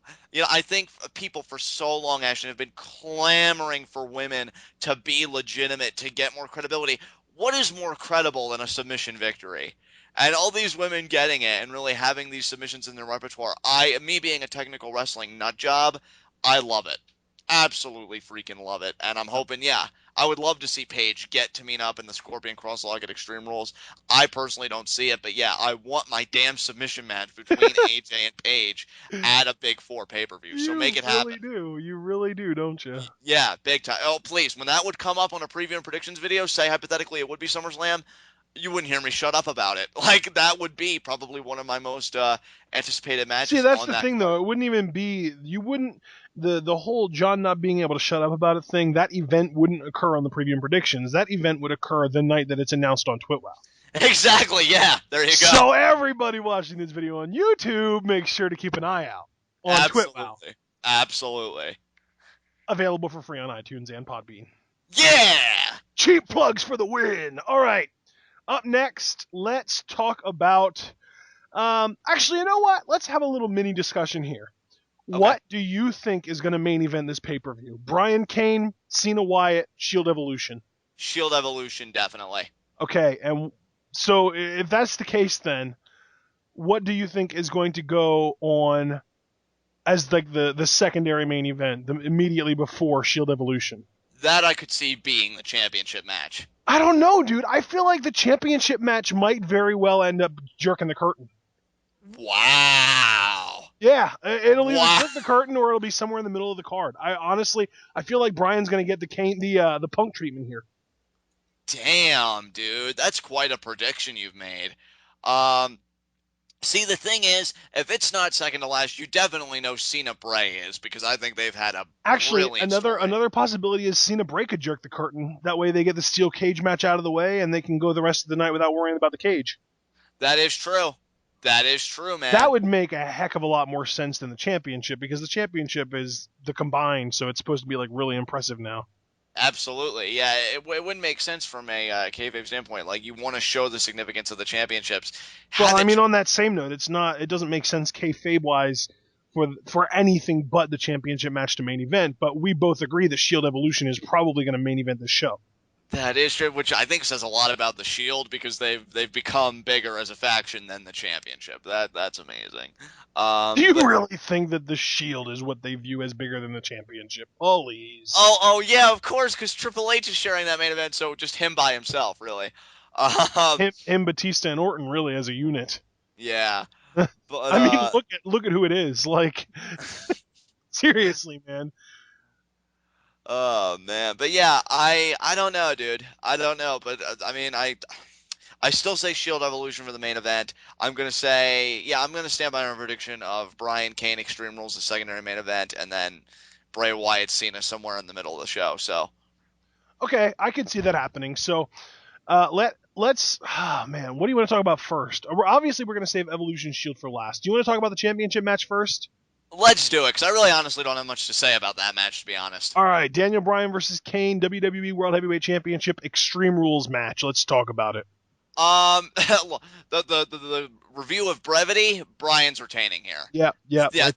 I think people for so long, Ashton, have been clamoring for women to be legitimate, to get more credibility. What is more credible than a submission victory? And all these women getting it and really having these submissions in their repertoire. Me being a technical wrestling nut job, I love it. Absolutely freaking love it. And I'm hoping, yeah, I would love to see Paige get Tamina up in the Scorpion Crosslog at Extreme Rules. I personally don't see it, but yeah, I want my damn submission match between AJ and Paige at a Big Four pay-per-view. So make You it really happen. do. You really do, don't you? Yeah, big time. Oh, please, when that would come up on a preview and predictions video, say hypothetically it would be SummerSlam, you wouldn't hear me shut up about it. Like that would be probably one of my most anticipated See, matches that's on the that thing, card. though. It wouldn't even be. You wouldn't. The whole John not being able to shut up about a thing, that event wouldn't occur on the preview and predictions. That event would occur the night that it's announced on Twitwow. Exactly. Yeah. There you go. So everybody watching this video on YouTube, make sure to keep an eye out on Twitwow. Absolutely. Absolutely. Available for free on iTunes and Podbean. Yeah. Cheap plugs for the win. All right. Up next, let's talk about. Actually, you know what? Let's have a little mini discussion here. Okay. What do you think is going to main event this pay per view? Brian Kane, Cena Wyatt, Shield Evolution. Shield Evolution, definitely. Okay, and so if that's the case, then what do you think is going to go on as like the secondary main event, immediately before Shield Evolution? That I could see being the championship match. I don't know, dude. I feel like the championship match might very well end up jerking the curtain. Wow. Yeah, it'll either Wow. jerk the curtain or it'll be somewhere in the middle of the card. I feel like Brian's gonna get the Punk treatment here. Damn, dude. That's quite a prediction you've made. Um, See, the thing is, if it's not second to last, you definitely know Cena Bray is because I think they've had a Actually, brilliant another story. another possibility is Cena Bray could jerk the curtain. That way, they get the steel cage match out of the way, and they can go the rest of the night without worrying about the cage. That is true. That is true, That man. would make a heck of a lot more sense than the championship because the championship is the combined, so it's supposed to be like really impressive now. Absolutely. Yeah, it wouldn't make sense from a kayfabe standpoint. Like, you want to show the significance of the championships. Well, Have I it. mean, on that same note, it doesn't make sense kayfabe wise for anything but the championship match to main event. But we both agree that Shield Evolution is probably going to main event this show. That is true, which I think says a lot about the Shield because they've become bigger as a faction than the championship. That's amazing. Do you But really think that the Shield is what they view as bigger than the championship? Please. oh yeah, of course, because Triple H is sharing that main event, so just him by himself, really. Um, Him, Batista, and Orton really as a unit. yeah, but I mean, look at who it is. Like, seriously, man. oh man, but yeah, I don't know, dude. I don't know, but I mean, I still say Shield Evolution for the main event. I'm gonna say, yeah, I'm gonna stand by my prediction of Brian Kane Extreme Rules the secondary main event, and then Bray Wyatt Cena somewhere in the middle of the show. So Okay, I can see that happening. So, let's. Oh, man, what do you want to talk about first? Obviously, we're going to save Evolution Shield for last. Do you want to talk about the championship match first? let's do it, because I really honestly don't have much to say about that match, to be honest. All right, Daniel Bryan versus Kane, WWE World Heavyweight Championship Extreme Rules match. Let's talk about it. The review of brevity, Brian's retaining here. Yeah, yeah. Yeah,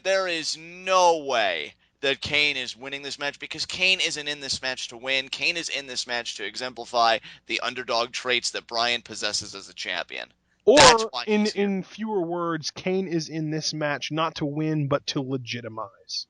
there is no way that Kane is winning this match because Kane isn't in this match to win. Kane is in this match to exemplify the underdog traits that Brian possesses as a champion. That's Or why in he's here. in fewer words, Kane is in this match not to win, but to legitimize.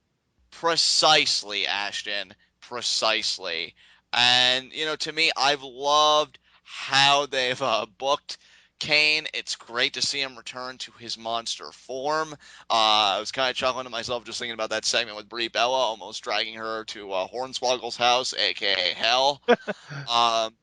Precisely, Ashton. Precisely. And, to me, I've loved how they've booked Kane. It's great to see him return to his monster form. I was kind of chuckling to myself just thinking about that segment with Brie Bella almost dragging her to Hornswoggle's house, aka Hell. Um,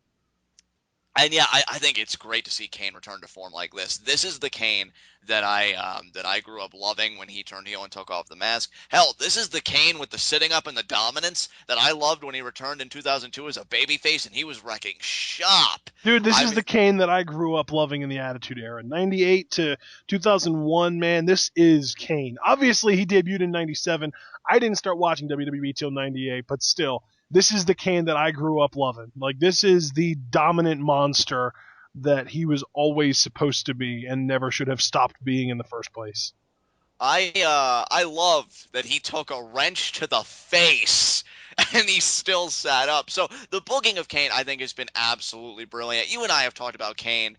and yeah, I think it's great to see Kane return to form like this. This is the Kane that I grew up loving when he turned heel and took off the mask. Hell, this is the Kane with the sitting up and the dominance that I loved when he returned in 2002 as a babyface and he was wrecking shop. Dude, this I is mean, the Kane that I grew up loving in the Attitude Era. 98 to 2001, man, this is Kane. Obviously, he debuted in 97. I didn't start watching WWE till 98, but still, this is the Kane that I grew up loving. Like, this is the dominant monster that he was always supposed to be and never should have stopped being in the first place. I love that he took a wrench to the face and he still sat up. So the booking of Kane, I think, has been absolutely brilliant. You and I have talked about Kane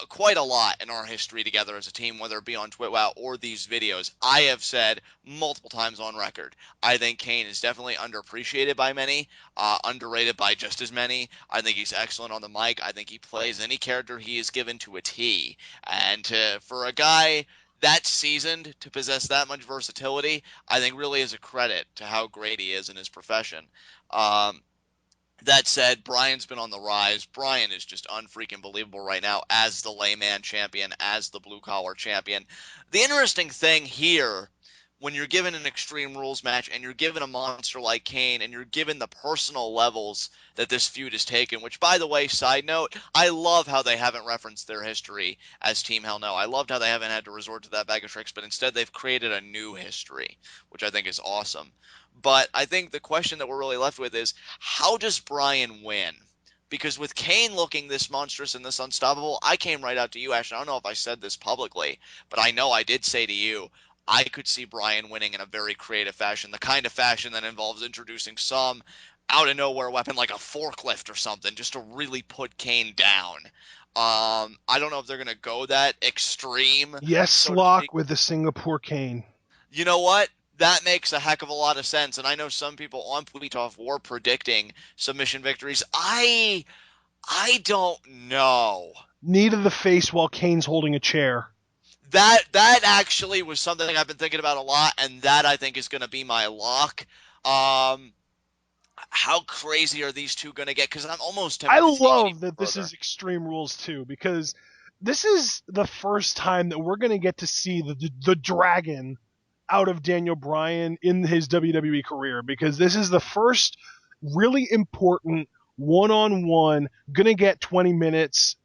quite a lot in our history together as a team, whether it be on TwitWow or these videos. I have said multiple times on record, I think Kane is definitely underappreciated by many, underrated by just as many. I think he's excellent on the mic. I think he plays any character he is given to a T. And for a guy that seasoned to possess that much versatility, I think really is a credit to how great he is in his profession. Um, that said, Brian's been on the rise. Brian is just unfreaking believable right now as the layman champion, as the blue collar champion. The interesting thing here, when you're given an Extreme Rules match and you're given a monster like Kane and you're given the personal levels that this feud has taken, which, by the way, side note, I love how they haven't referenced their history as Team Hell No. I loved how they haven't had to resort to that bag of tricks, but instead they've created a new history, which I think is awesome. But I think the question that we're really left with is how does Brian win? Because with Kane looking this monstrous and this unstoppable, I came right out to you, Ash. I don't know if I said this publicly, but I know I did say to you, I could see Brian winning in a very creative fashion, the kind of fashion that involves introducing some out of nowhere weapon like a forklift or something, just to really put Kane down. I don't know if they're gonna go that extreme, Yes, so to Lock speak. with the Singapore Kane. You know what? That makes a heck of a lot of sense. And I know some people on Puitoff were predicting submission victories. I don't know. Knee to the face while Kane's holding a chair. That actually was something I've been thinking about a lot, and that I think is going to be my lock. Um, how crazy are these two going to get? Because I'm almost I tempted to take it even love that this further. is Extreme Rules too, because this is the first time that we're going to get to see the dragon out of Daniel Bryan in his WWE career, because this is the first really important one-on-one, gonna get 20 minutes,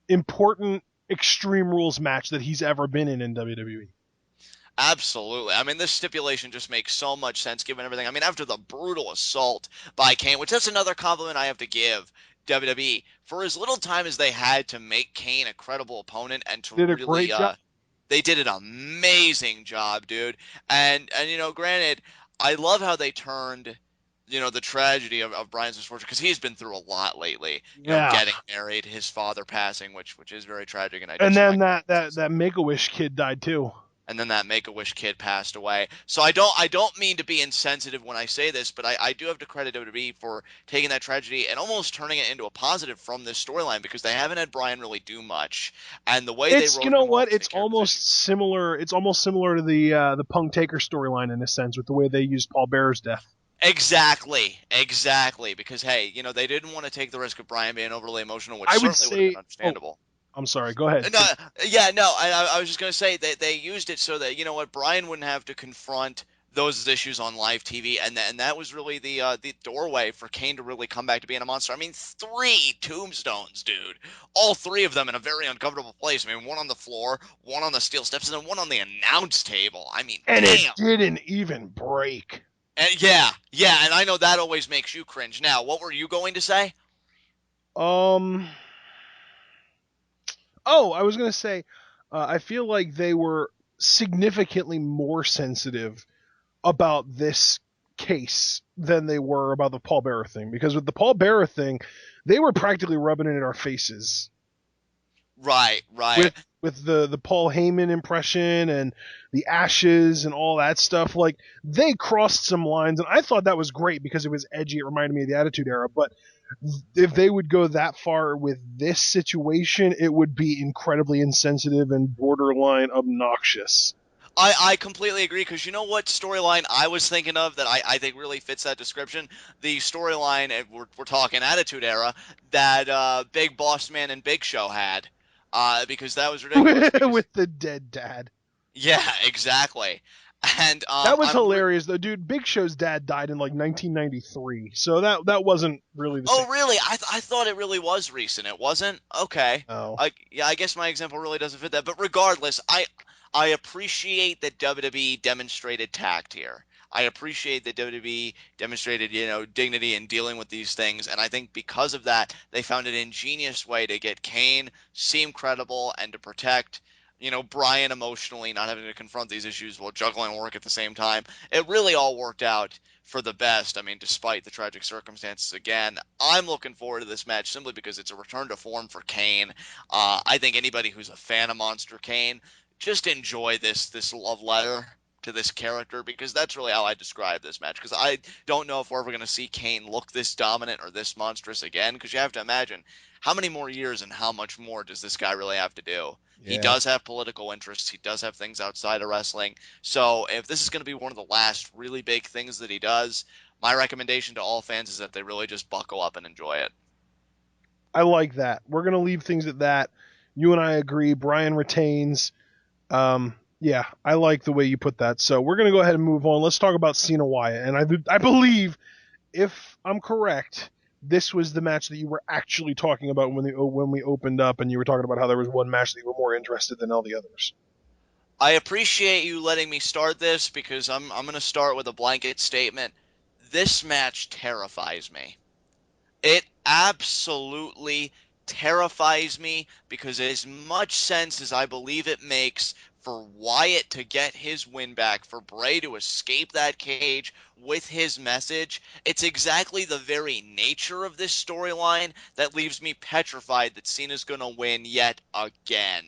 important Extreme Rules match that he's ever been in WWE. Absolutely. I mean, this stipulation just makes so much sense given everything. I mean, after the brutal assault by Kane, which that's another compliment I have to give WWE for as little time as they had to make Kane a credible opponent and to Did a really great job. they did an amazing job, dude. And granted, I love how they turned the tragedy of Brian's misfortune because he's been through a lot lately. Yeah. Getting married, his father passing, which is very tragic, and I do And send my then that that condolences. that Make-A-Wish kid died too. And then that Make-A-Wish kid passed away. So I don't mean to be insensitive when I say this, but I do have to credit WWE for taking that tragedy and almost turning it into a positive from this storyline because they haven't had Brian really do much, and the way they It's, you wrote know him off what? to take care of his issues. It's almost similar to the Punk Taker storyline in a sense, with the way they used Paul Bearer's death. Exactly, exactly. Because hey, they didn't want to take the risk of Brian being overly emotional, which I would certainly would have been say. Oh, understandable. I'm sorry. Go ahead. No, yeah, no. I was just gonna say they used it so that Brian wouldn't have to confront those issues on live TV, and that was really the doorway for Kane to really come back to being a monster. I mean, three tombstones, dude. All three of them in a very uncomfortable place. I mean, one on the floor, one on the steel steps, and then one on the announce table. I mean, And it damn. didn't even break. And yeah, yeah, and I know that always makes you cringe. Now, what were you going to say? Um. Oh, I was gonna say, I feel like they were significantly more sensitive about this case than they were about the Paul Bearer thing, because with the Paul Bearer thing, they were practically rubbing it in our faces Right, with right. with the Paul Heyman impression and the ashes and all that stuff. Like they crossed some lines, and I thought that was great because it was edgy. It reminded me of the Attitude Era. But if they would go that far with this situation, it would be incredibly insensitive and borderline obnoxious. I completely agree because you know what storyline I was thinking of that I think really fits that description? The storyline, and we're talking Attitude Era, that Big Boss Man and Big Show had. Because that was ridiculous. Because, With the dead dad. yeah, exactly. And That was hilarious though, dude. Big Show's dad died in like 1993, so that wasn't really the same. Oh, really? I thought it really was recent. It wasn't? Okay. No, Yeah, I guess my example really doesn't fit that. But regardless, I appreciate that WWE demonstrated tact here. I appreciate that WWE demonstrated, dignity in dealing with these things, and I think because of that, they found an ingenious way to get Kane seem credible and to protect, Brian emotionally, not having to confront these issues while juggling work at the same time. It really all worked out for the best. I mean, despite the tragic circumstances, again, I'm looking forward to this match simply because it's a return to form for Kane. I think anybody who's a fan of Monster Kane, just enjoy this love letter to this character because that's really how I describe this match. Because I don't know if we're ever going to see Kane look this dominant or this monstrous again. Because you have to imagine how many more years and how much more does this guy really have to do? He yeah, does have political interests. He does have things outside of wrestling. So if this is going to be one of the last really big things that he does, my recommendation to all fans is that they really just buckle up and enjoy it. I like that. We're gonna leave things at that. You and I agree. Brian retains. Yeah, I like the way you put that. So we're gonna go ahead and move on. Let's talk about Cena Wyatt, and I believe, if I'm correct, this was the match that you were actually talking about when we opened up, and you were talking about how there was one match that you were more interested than all the others. I appreciate you letting me start this because I'm going to start with a blanket statement. This match terrifies me. It absolutely terrifies me because as much sense as I believe it makes for Wyatt to get his win back, for Bray to escape that cage with his message, it's exactly the very nature of this storyline that leaves me petrified that Cena's going to win yet again.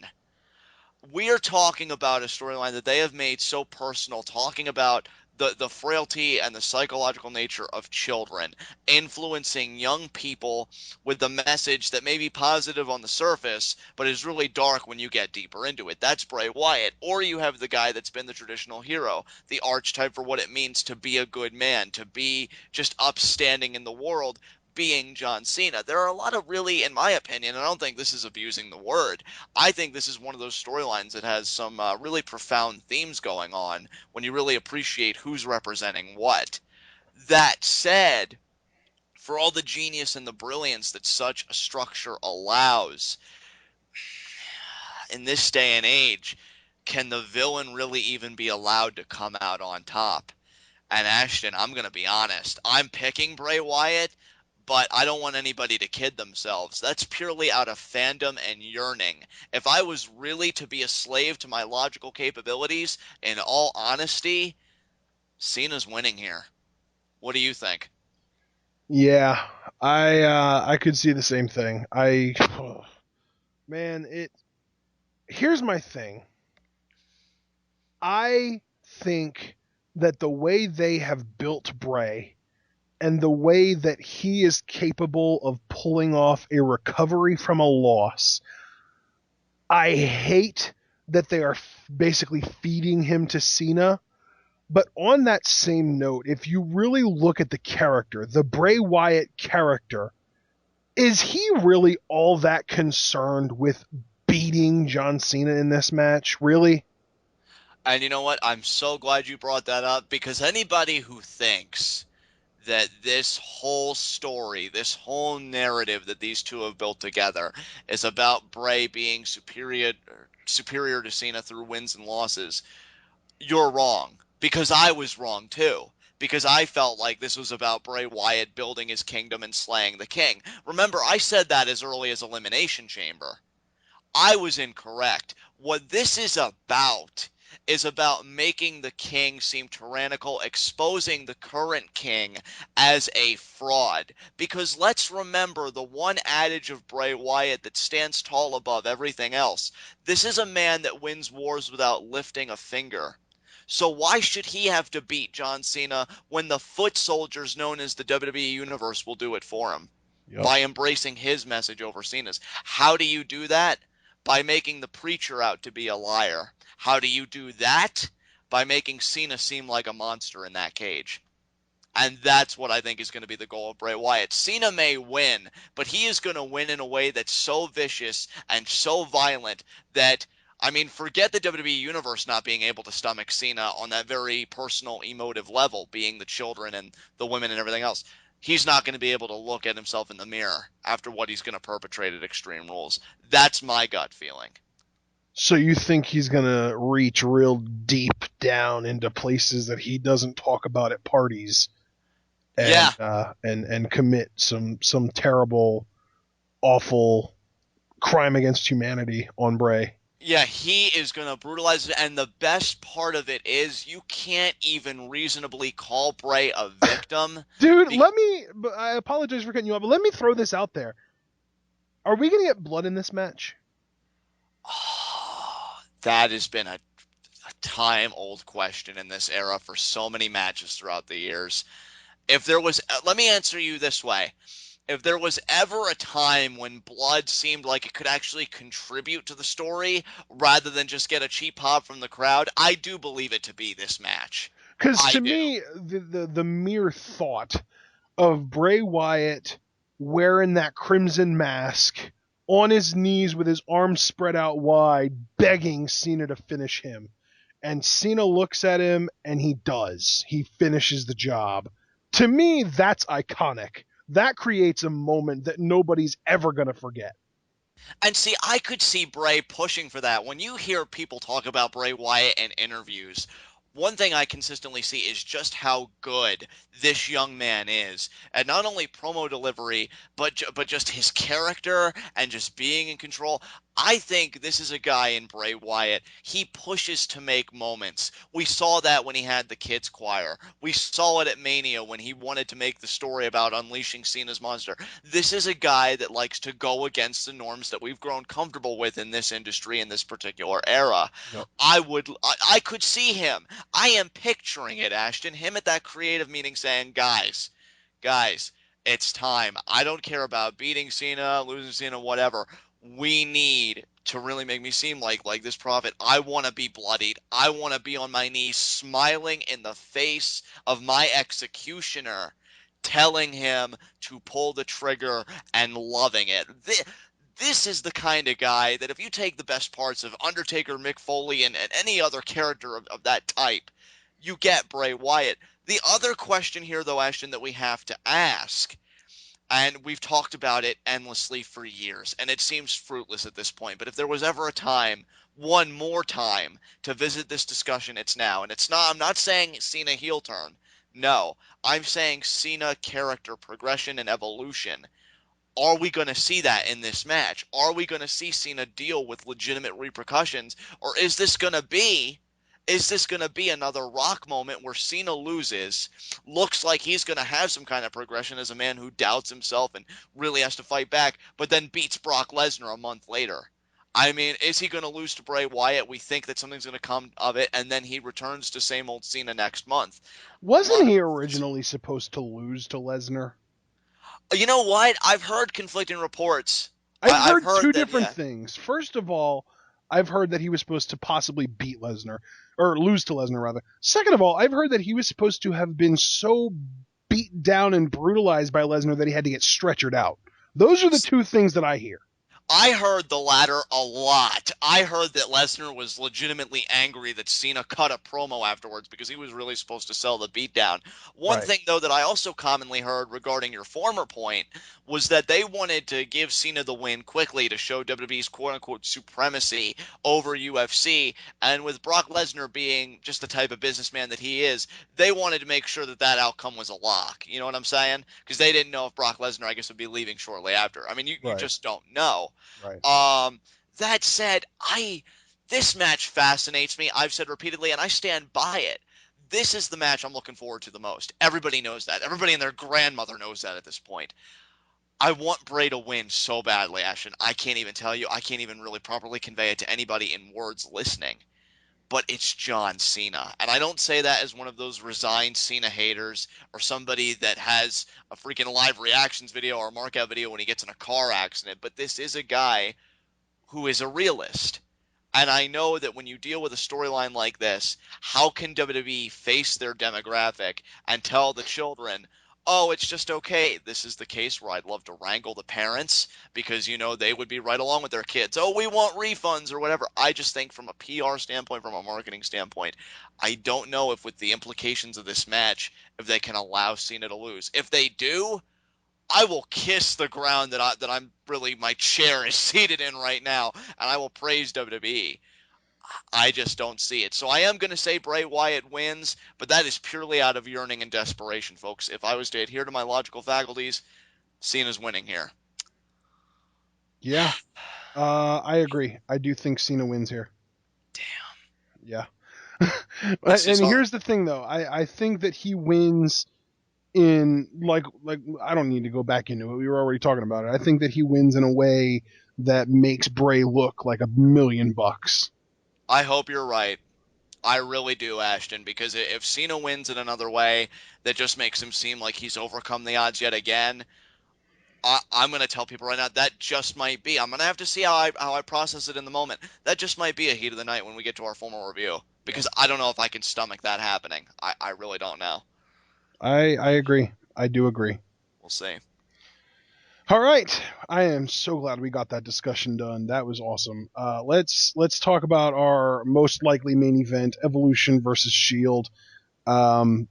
We are talking about a storyline that they have made so personal, talking about the frailty and the psychological nature of children, influencing young people with the message that may be positive on the surface, but is really dark when you get deeper into it. That's Bray Wyatt. Or you have the guy that's been the traditional hero, the archetype for what it means to be a good man, to be just upstanding in the world, being John Cena. There are a lot of really, in my opinion, I don't think this is abusing the word, I think this is one of those storylines that has some really profound themes going on when you really appreciate who's representing what. That said, for all the genius and the brilliance that such a structure allows, in this day and age, can the villain really even be allowed to come out on top? And Ashton, I'm going to be honest. I'm picking Bray Wyatt, but I don't want anybody to kid themselves. That's purely out of fandom and yearning. If I was really to be a slave to my logical capabilities, in all honesty, Cena's winning here. What do you think? Yeah, I could see the same thing. Man, it. Here's my thing. I think that the way they have built Bray and the way that he is capable of pulling off a recovery from a loss, I hate that they are basically feeding him to Cena. But on that same note, if you really look at the character, the Bray Wyatt character, is he really all that concerned with beating John Cena in this match? Really? And you know what? I'm so glad you brought that up because anybody who thinks that this whole story, this whole narrative that these two have built together is about Bray being superior to Cena through wins and losses, you're wrong. Because I was wrong too. Because I felt like this was about Bray Wyatt building his kingdom and slaying the king. Remember, I said that as early as Elimination Chamber. I was incorrect. What this is about is about making the king seem tyrannical, exposing the current king as a fraud. Because let's remember the one adage of Bray Wyatt that stands tall above everything else. This is a man that wins wars without lifting a finger. So why should he have to beat John Cena when the foot soldiers known as the WWE Universe will do it for him? Yep. By embracing his message over Cena's. How do you do that? By making the preacher out to be a liar. How do you do that? By making Cena seem like a monster in that cage. And that's what I think is going to be the goal of Bray Wyatt. Cena may win, but he is going to win in a way that's so vicious and so violent that, I mean, forget the WWE Universe not being able to stomach Cena on that very personal, emotive level, being the children and the women and everything else. He's not going to be able to look at himself in the mirror after what he's going to perpetrate at Extreme Rules. That's my gut feeling. So you think he's gonna reach real deep down into places that he doesn't talk about at parties, Yeah, and commit some terrible, awful crime against humanity on Bray? Yeah, he is going to brutalize it. And the best part of it is you can't even reasonably call Bray a victim. Dude, Be- I apologize for cutting you off, but let me throw this out there. Are we gonna get blood in this match? oh, that has been a time old question in this era for so many matches throughout the years. If there was, let me answer you this way. If there was ever a time when blood seemed like it could actually contribute to the story rather than just get a cheap pop from the crowd, I do believe it to be this match. Because I to do. me, the mere thought of Bray Wyatt wearing that crimson mask on his knees with his arms spread out wide, begging Cena to finish him. And Cena looks at him and he does. He finishes the job. To me, that's iconic. That creates a moment that nobody's ever going to forget. And see, I could see Bray pushing for that. When you hear people talk about Bray Wyatt in interviews, one thing I consistently see is just how good this young man is, and not only promo delivery, but just his character and just being in control. I think this is a guy in Bray Wyatt. He pushes to make moments. We saw that when he had the kids choir. We saw it at Mania when he wanted to make the story about unleashing Cena's monster. This is a guy that likes to go against the norms that we've grown comfortable with in this industry in this particular era. Yep. I could see him. I am picturing it, Ashton, him at that creative meeting saying, guys, it's time. I don't care about beating Cena, losing Cena, whatever. We need to really make me seem like this prophet. I want to be bloodied. I want to be on my knees, smiling in the face of my executioner, telling him to pull the trigger and loving it. This is the kind of guy that if you take the best parts of Undertaker, Mick Foley, and any other character of that type, you get Bray Wyatt. The other question here, though, Ashton, that we have to ask, and we've talked about it endlessly for years, and it seems fruitless at this point, but if there was ever a time, one more time, to visit this discussion, it's now. And it's not, I'm not saying Cena heel turn. No, I'm saying Cena character progression and evolution. Are we going to see that in this match? Are we going to see Cena deal with legitimate repercussions, or is this going to be another Rock moment where Cena loses, looks like he's going to have some kind of progression as a man who doubts himself and really has to fight back, but then beats Brock Lesnar a month later? I mean, is he going to lose to Bray Wyatt? We think that something's going to come of it, and then he returns to same old Cena next month. A Wasn't lot of he questions. originally supposed to lose to Lesnar? You know what? I've heard conflicting reports. I've I've heard heard two that, different yeah. things. First of all, I've heard that he was supposed to possibly beat Lesnar, or lose to Lesnar, rather. Second of all, I've heard that he was supposed to have been so beat down and brutalized by Lesnar that he had to get stretchered out. Those are the two things that I hear. I heard the latter a lot. I heard that Lesnar was legitimately angry that Cena cut a promo afterwards because he was really supposed to sell the beatdown. One Right. thing, though, that I also commonly heard regarding your former point was that they wanted to give Cena the win quickly to show WWE's quote unquote supremacy over UFC. And with Brock Lesnar being just the type of businessman that he is, they wanted to make sure that that outcome was a lock. You know what I'm saying? Because they didn't know if Brock Lesnar, I guess, would be leaving shortly after. I mean, you Right. just don't know. Right. Um, that said, This match fascinates me. I've said repeatedly, and I stand by it. This is the match I'm looking forward to the most. Everybody knows that. Everybody and their grandmother knows that at this point. I want Bray to win so badly, Ashton. I can't even tell you. I can't even really properly convey it to anybody in words listening. But it's John Cena. And I don't say that as one of those resigned Cena haters or somebody that has a freaking live reactions video or a markout video when he gets in a car accident. But this is a guy who is a realist. And I know that when you deal with a storyline like this, how can WWE face their demographic and tell the children, oh, it's just okay. This is the case where I'd love to wrangle the parents because, they would be right along with their kids. Oh, we want refunds or whatever. I just think from a PR standpoint, from a marketing standpoint, I don't know if with the implications of this match, if they can allow Cena to lose. If they do, I will kiss the ground that I'm really my chair is seated in right now, and I will praise WWE. I just don't see it. So I am going to say Bray Wyatt wins, but that is purely out of yearning and desperation, folks. If I was to adhere to my logical faculties, Cena's winning here. Yeah, I agree. I do think Cena wins here. Damn, Yeah. this is And hard. here's the thing, though. I think that he wins in like I don't need to go back into it. We were already talking about it. I think that he wins in a way that makes Bray look like $1 million. I hope you're right. I really do, Ashton, because if Cena wins in another way, that just makes him seem like he's overcome the odds yet again. I'm going to tell people right now that just might be. I'm going to have to see how I process it in the moment. That just might be a heat of the night when we get to our formal review Yeah. because I don't know if I can stomach that happening. I really don't know. I agree. I do agree. We'll see. All right. I am so glad we got that discussion done. That was awesome. Let's talk about our most likely main event: Evolution versus Shield. Um,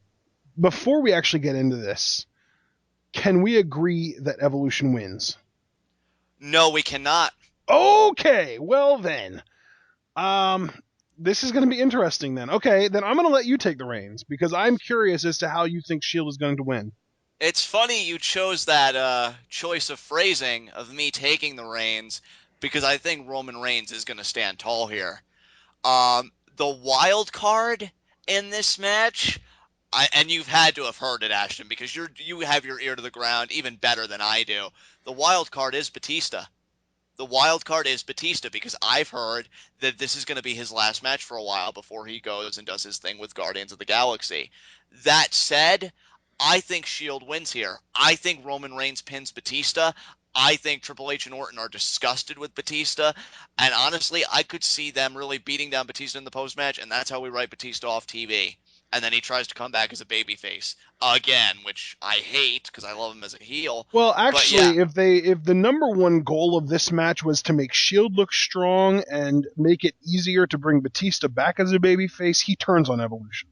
Before we actually get into this, can we agree that Evolution wins? No, we cannot. Okay. Well then, um, this is going to be interesting then. Okay, then I'm going to let you take the reins because I'm curious as to how you think Shield is going to win. It's funny you chose that choice of phrasing of me taking the reins because I think Roman Reigns is going to stand tall here. The wild card in this match, and you've had to have heard it, Ashton, because you have your ear to the ground even better than I do. The wild card is Batista. The wild card is Batista because I've heard that this is going to be his last match for a while before he goes and does his thing with Guardians of the Galaxy. That said, I think Shield wins here. I think Roman Reigns pins Batista. I think Triple H and Orton are disgusted with Batista. And honestly, I could see them really beating down Batista in the post match, and that's how we write Batista off TV. And then he tries to come back as a babyface again, which I hate because I love him as a heel. Well, But yeah, actually, if the number one goal of this match was to make Shield look strong and make it easier to bring Batista back as a babyface, he turns on Evolution.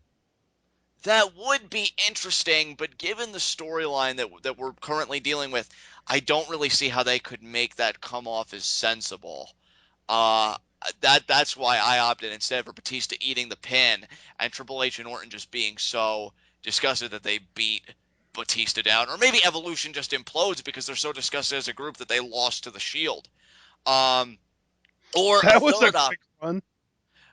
that would be interesting, but given the storyline that we're currently dealing with, I don't really see how they could make that come off as sensible. Uh, that's why I opted instead for Batista eating the pin and Triple H and Orton just being so disgusted that they beat Batista down, or maybe Evolution just implodes because they're so disgusted as a group that they lost to the Shield. Um, or a That was a third quick option. run.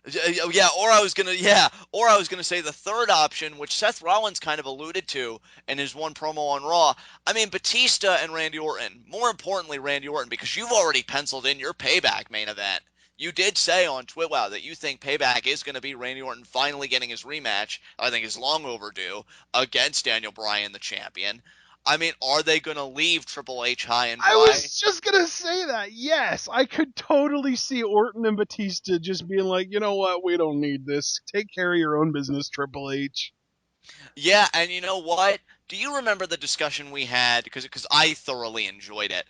Yeah, or I was gonna say the third option, which Seth Rollins kind of alluded to in his one promo on Raw. I mean, Batista and Randy Orton. More importantly, Randy Orton, because you've already penciled in your Payback main event. You did say on TwitWow that you think Payback is going to be Randy Orton finally getting his rematch. I think is long overdue against Daniel Bryan, the champion. I mean, are they going to leave Triple H high and I dry? was just gonna say that. Yes, I could totally see Orton and Batista just being like, you know what, we don't need this. Take care of your own business, Triple H. Yeah, and you know what? Do you remember the discussion we had? Because I thoroughly enjoyed it,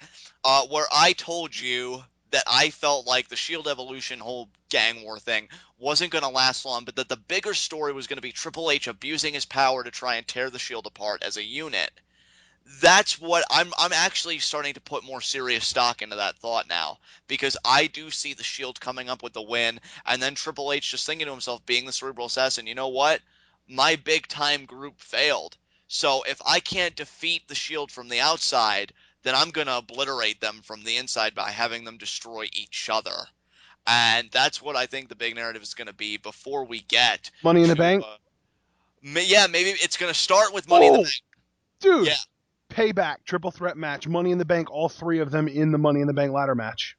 where I told you that I felt like the Shield Evolution whole gang war thing wasn't going to last long, but that the bigger story was going to be Triple H abusing his power to try and tear the Shield apart as a unit. That's what I'm actually starting to put more serious stock into that thought now because I do see the Shield coming up with the win and then Triple H just thinking to himself being the cerebral assassin, you know what? My big time group failed. So if I can't defeat the Shield from the outside, then I'm going to obliterate them from the inside by having them destroy each other. And that's what I think the big narrative is going to be before we get Money in the to, Bank. yeah, maybe it's going to start with Money in the Oh, Bank. Yeah, dude, Payback, triple threat match, Money in the Bank, all three of them in the Money in the Bank ladder match.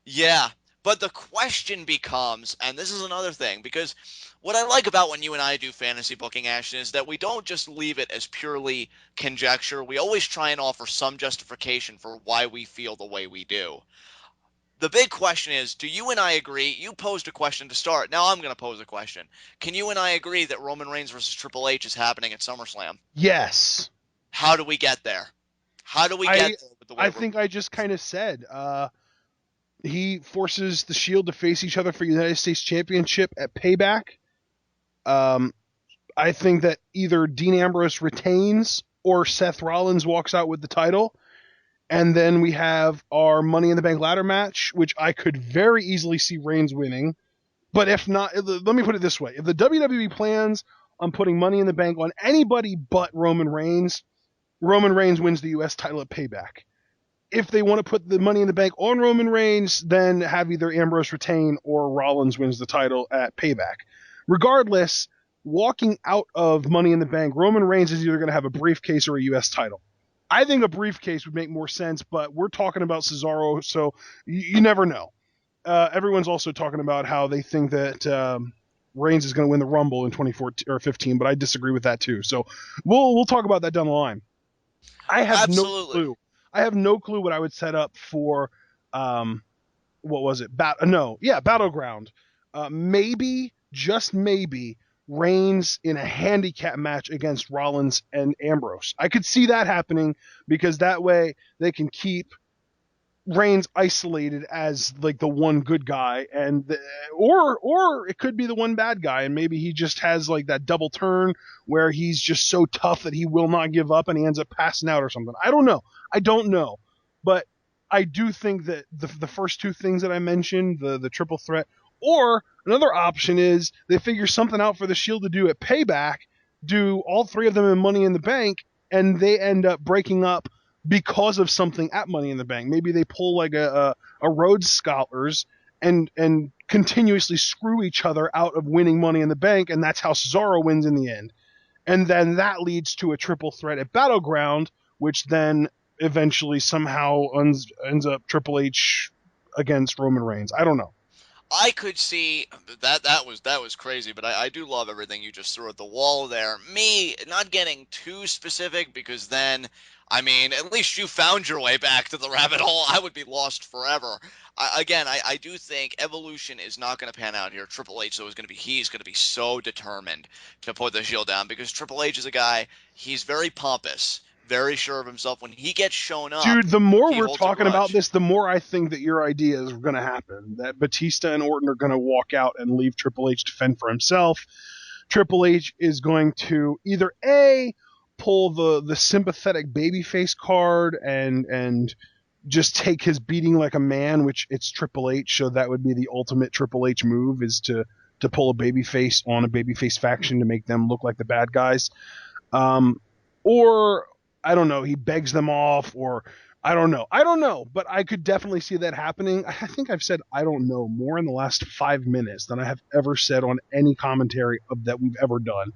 yeah. But the question becomes, and this is another thing, because what I like about when you and I do fantasy booking action is that we don't just leave it as purely conjecture. We always try and offer some justification for why we feel the way we do. The big question is, do you and I agree? You posed a question to start. Now I'm going to pose a question. Can you and I agree that Roman Reigns versus Triple H is happening at SummerSlam? Yes. How do we get there? How do we I get there with the way I we're think I just kind of said he forces the Shield to face each other for United States Championship at Payback. Um, I think that either Dean Ambrose retains or Seth Rollins walks out with the title. And then we have our Money in the Bank ladder match, which I could very easily see Reigns winning. But if not, let me put it this way. If the WWE plans on putting Money in the Bank on anybody but Roman Reigns, Roman Reigns wins the U.S. title at Payback. If they want to put the Money in the Bank on Roman Reigns, then have either Ambrose retain or Rollins wins the title at Payback. Regardless, walking out of Money in the Bank, Roman Reigns is either going to have a briefcase or a U.S. title. I think a briefcase would make more sense, but we're talking about Cesaro, so you never know. Everyone's also talking about how they think that Reigns is going to win the Rumble in 2014 or 15, but I disagree with that too. So we'll talk about that down the line. I have no absolutely. clue. I have no clue what I would set up for. What was it? Battleground. Maybe, just maybe, Reigns in a handicap match against Rollins and Ambrose. I could see that happening because that way they can keep Reigns isolated as like the one good guy, or it could be the one bad guy, and maybe he just has like that double turn where he's just so tough that he will not give up and he ends up passing out or something. I don't know. I don't know, but I do think that the first two things that I mentioned, the triple threat, or another option is they figure something out for the Shield to do at Payback, do all three of them in Money in the Bank, and they end up breaking up because of something at Money in the Bank. Maybe they pull like a Rhodes Scholars and continuously screw each other out of winning Money in the Bank, and that's how Cesaro wins in the end. And then that leads to a triple threat at Battleground, which then eventually somehow ends up Triple H against Roman Reigns. I don't know. I could see that was crazy, but I do love everything you just threw at the wall there. Me not getting too specific because then, I mean, at least you found your way back to the rabbit hole. I would be lost forever. I do think Evolution is not going to pan out here. Triple H though is going to be he's going to be so determined to put the Shield down because Triple H is a guy. He's very pompous, very sure of himself. When he gets shown up, Dude, the more he we're holds a talking about grudge. this, the more I think that your idea is going to happen. That Batista and Orton are going to walk out and leave Triple H to fend for himself. Triple H is going to either A, pull the sympathetic babyface card and just take his beating like a man, which it's Triple H, so that would be the ultimate Triple H move is to pull a babyface on a babyface faction to make them look like the bad guys. Or I don't know, he begs them off, or I don't know. I don't know, but I could definitely see that happening. I think I've said I don't know more in the last 5 minutes than I have ever said on any commentary that we've ever done.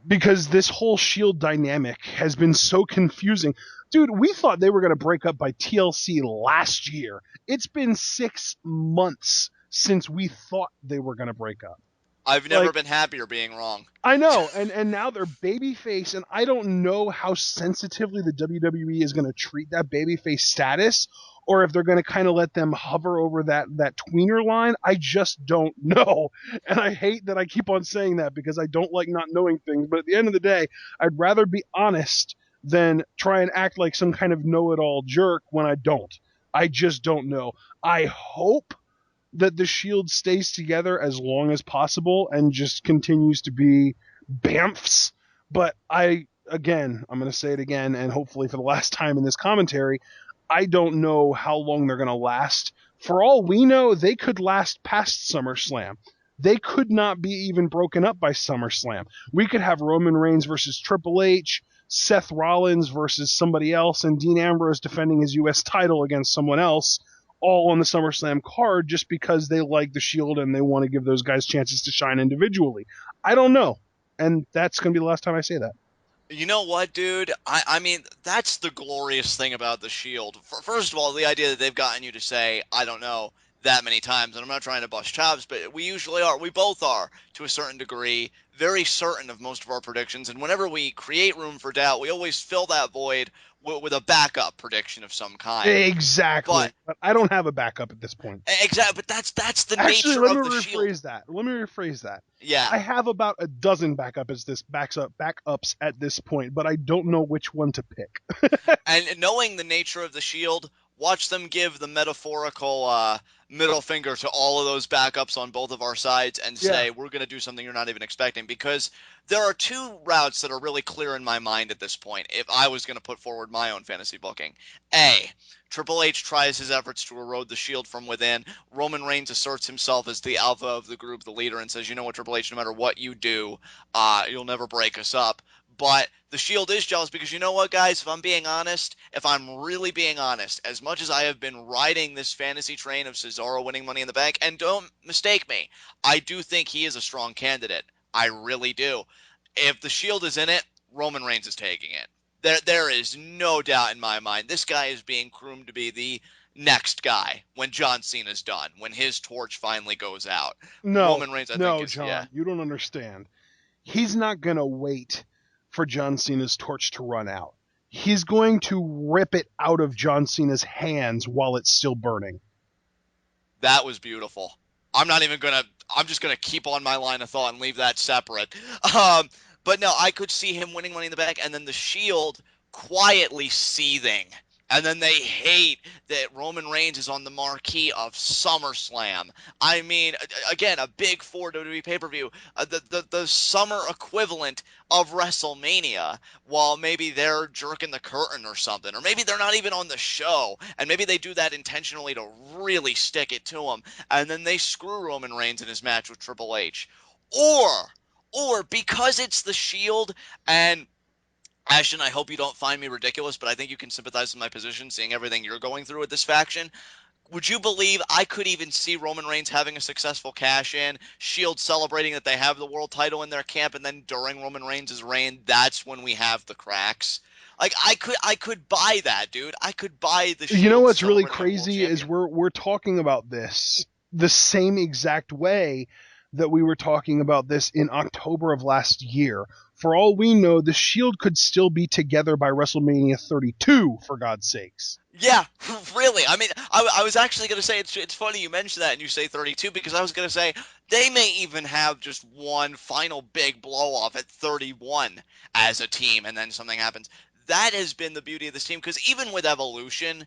Because this whole Shield dynamic has been so confusing. Dude, we thought they were going to break up by TLC last year. It's been 6 months since we thought they were going to break up. I've never Like, been happier being wrong. I know, and now they're babyface, and I don't know how sensitively the WWE is going to treat that babyface status, or if they're going to kind of let them hover over that tweener line. I just don't know, and I hate that I keep on saying that because I don't like not knowing things. But at the end of the day, I'd rather be honest than try and act like some kind of know-it-all jerk when I don't. I just don't know. I hope that the Shield stays together as long as possible and just continues to be Bamfs. But again, I'm going to say it again, and hopefully for the last time in this commentary, I don't know how long they're going to last. For all we know, they could last past SummerSlam. They could not be even broken up by SummerSlam. We could have Roman Reigns versus Triple H, Seth Rollins versus somebody else, and Dean Ambrose defending his U.S. title against someone else all on the SummerSlam card just because they like the Shield and they want to give those guys chances to shine individually. I don't know. And that's going to be the last time I say that. You know what, dude? I mean, that's the glorious thing about the Shield. First of all, the idea that they've gotten you to say, I don't know, that many times, and I'm not trying to bust chops, but we usually are. We both are, to a certain degree, very certain of most of our predictions. And whenever we create room for doubt, we always fill that void with a backup prediction of some kind. But Exactly. But I don't have a backup at this point. exactly, but that's the Actually, nature let me of the Shield. rephrase that. Let me rephrase that. Yeah. I have about a dozen backups at this point, but I don't know which one to pick. And knowing the nature of the Shield, watch them give the metaphorical middle finger to all of those backups on both of our sides and Yeah. say, we're going to do something you're not even expecting. Because there are two routes that are really clear in my mind at this point if I was going to put forward my own fantasy booking. A. Triple H tries his efforts to erode the Shield from within. Roman Reigns asserts himself as the alpha of the group, the leader, and says, you know what, Triple H, no matter what you do, you'll never break us up. But the Shield is jealous because you know what, guys? If I'm being honest, if I'm really being honest, as much as I have been riding this fantasy train of Cesaro winning Money in the Bank, and don't mistake me, I do think he is a strong candidate. I really do. If the Shield is in it, Roman Reigns is taking it. There is no doubt in my mind. This guy is being groomed to be the next guy when John Cena's done, when his torch finally goes out. No, Roman Reigns, I think, no, is, yeah. John, you don't understand. He's not going to wait for John Cena's torch to run out. He's going to rip it out of John Cena's hands while it's still burning. That was beautiful. I'm not even gonna. I'm just gonna keep on my line of thought and leave that separate. Um, but no, I could see him winning Money in the Bank, and then the Shield quietly seething, and then they hate that Roman Reigns is on the marquee of SummerSlam. I mean, again, a big four WWE pay-per-view, the summer equivalent of WrestleMania, while maybe they're jerking the curtain or something, or maybe they're not even on the show, and maybe they do that intentionally to really stick it to him, and then they screw Roman Reigns in his match with Triple H, or because it's the Shield and Ashton, I hope you don't find me ridiculous, but I think you can sympathize with my position, seeing everything you're going through with this faction. Would you believe I could even see Roman Reigns having a successful cash in, Shield celebrating that they have the world title in their camp, and then during Roman Reigns' reign, that's when we have the cracks? Like I could buy that, dude. I could buy the You know Shield what's really celebrating a world crazy is champion. we're talking about this the same exact way that we were talking about this in October of last year. For all we know, the Shield could still be together by WrestleMania 32, for God's sakes. Yeah, really. I mean, I was actually going to say it's funny you mentioned that and you say 32 because I was going to say they may even have just one final big blow off at 31 as a team and then something happens. That has been the beauty of this team because even with Evolution,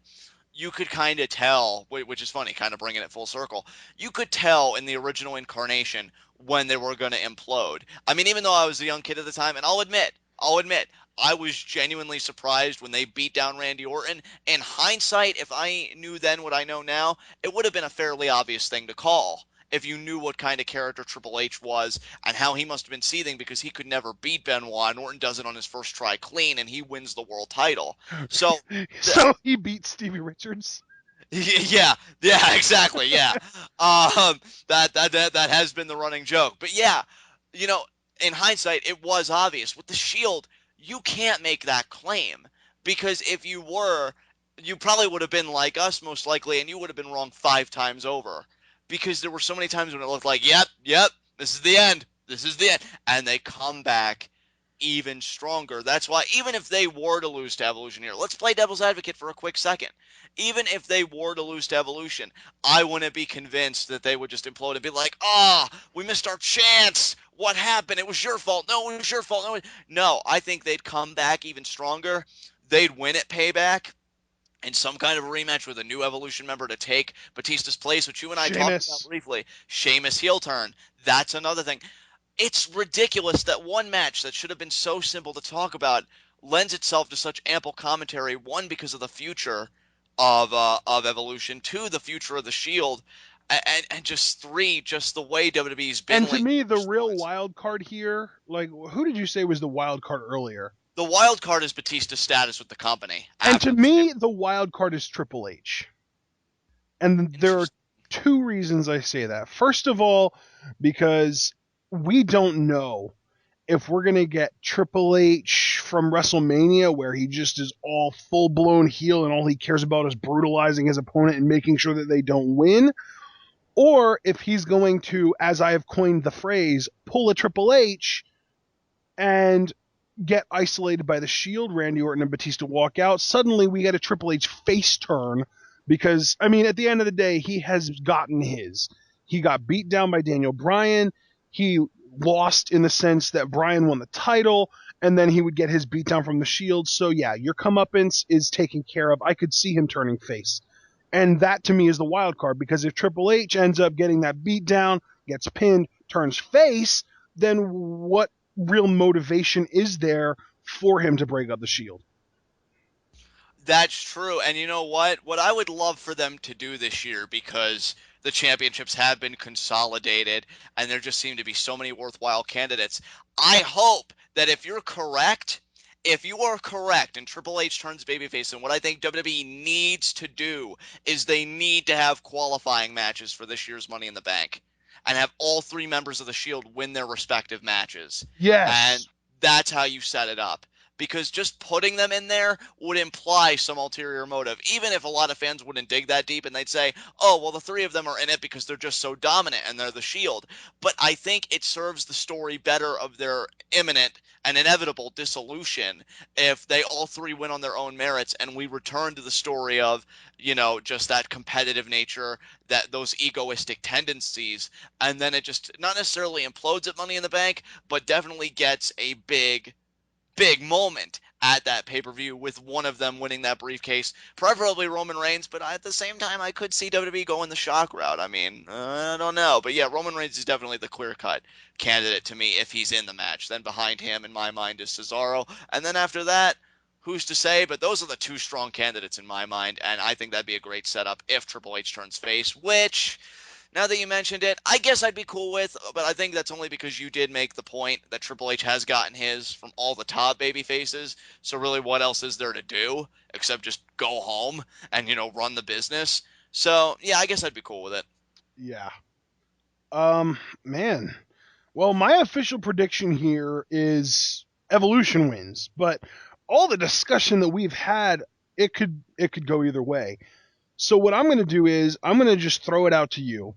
you could kind of tell, which is funny, kind of bringing it full circle. You could tell in the original incarnation when they were going to implode. I mean, even though I was a young kid at the time, and I'll admit, I was genuinely surprised when they beat down Randy Orton. In hindsight, if I knew then what I know now, it would have been a fairly obvious thing to call. If you knew what kind of character Triple H was and how he must have been seething because he could never beat Benoit, and Orton does it on his first try clean, and he wins the world title. So So he beat Stevie Richards. Yeah, yeah, exactly. Yeah, um, that has been the running joke. But yeah, you know, in hindsight, it was obvious with the Shield. You can't make that claim because if you were, you probably would have been like us most likely, and you would have been wrong 5 times over because there were so many times when it looked like, yep, this is the end, this is the end, and they come back even stronger. That's why even if they were to lose to Evolution here, let's play devil's advocate for a quick second. Even if they were to lose to Evolution, I wouldn't be convinced that they would just implode and be like, we missed our chance. What happened? It was your fault. No, it was your fault. No, I think they'd come back even stronger. They'd win at Payback in some kind of a rematch with a new Evolution member to take Batista's place, which you and I talked about Sheamus. briefly. Sheamus heel turn. That's another thing. It's ridiculous that one match that should have been so simple to talk about lends itself to such ample commentary. One, because of the future of Evolution. Two, the future of the Shield. And just three, just the way WWE's been And to lately me, with their the real storylines. wild card here, like, who did you say was the wild card earlier? The wild card is Batista's status with the company And to after this. me, the wild card is Triple H. And there are Interesting. two reasons I say that. First of all, because we don't know if we're going to get Triple H from WrestleMania, where he just is all full blown heel and all he cares about is brutalizing his opponent and making sure that they don't win, or if he's going to, as I have coined the phrase, pull a Triple H and get isolated by the Shield, Randy Orton and Batista walk out. Suddenly we get a Triple H face turn because, I mean, at the end of the day, he has gotten his. He got beat down by Daniel Bryan. He lost in the sense that Bryan won the title, and then he would get his beat down from the Shield. So, yeah, your comeuppance is taken care of. I could see him turning face. And that to me is the wild card because if Triple H ends up getting that beat down, gets pinned, turns face, then what real motivation is there for him to break up the Shield? That's true. And you know what? What I would love for them to do this year, because the championships have been consolidated and there just seem to be so many worthwhile candidates. I hope that if you are correct and Triple H turns babyface, and what I think WWE needs to do is they need to have qualifying matches for this year's Money in the Bank and have all three members of the Shield win their respective matches. And Yes. that's how you set it up, because just putting them in there would imply some ulterior motive, even if a lot of fans wouldn't dig that deep and they'd say, oh, well, the three of them are in it because they're just so dominant and they're the Shield. But I think it serves the story better of their imminent and inevitable dissolution if they all three win on their own merits and we return to the story of, just that competitive nature, that those egoistic tendencies, and then it just not necessarily implodes at Money in the Bank, but definitely gets a big moment at that pay-per-view with one of them winning that briefcase, preferably Roman Reigns, but at the same time I could see WWE going the shock route. I mean, I don't know, but yeah, Roman Reigns is definitely the clear-cut candidate to me if he's in the match. Then behind him in my mind is Cesaro, and then after that, who's to say? But those are the two strong candidates in my mind, and I think that'd be a great setup if Triple H turns face, which, now that you mentioned it, I guess I'd be cool with, but I think that's only because you did make the point that Triple H has gotten his from all the top baby faces. So really, what else is there to do except just go home and run the business? So yeah, I guess I'd be cool with it. Yeah. Man. Well, my official prediction here is Evolution wins, but all the discussion that we've had, it could go either way. So what I'm going to do is I'm going to just throw it out to you.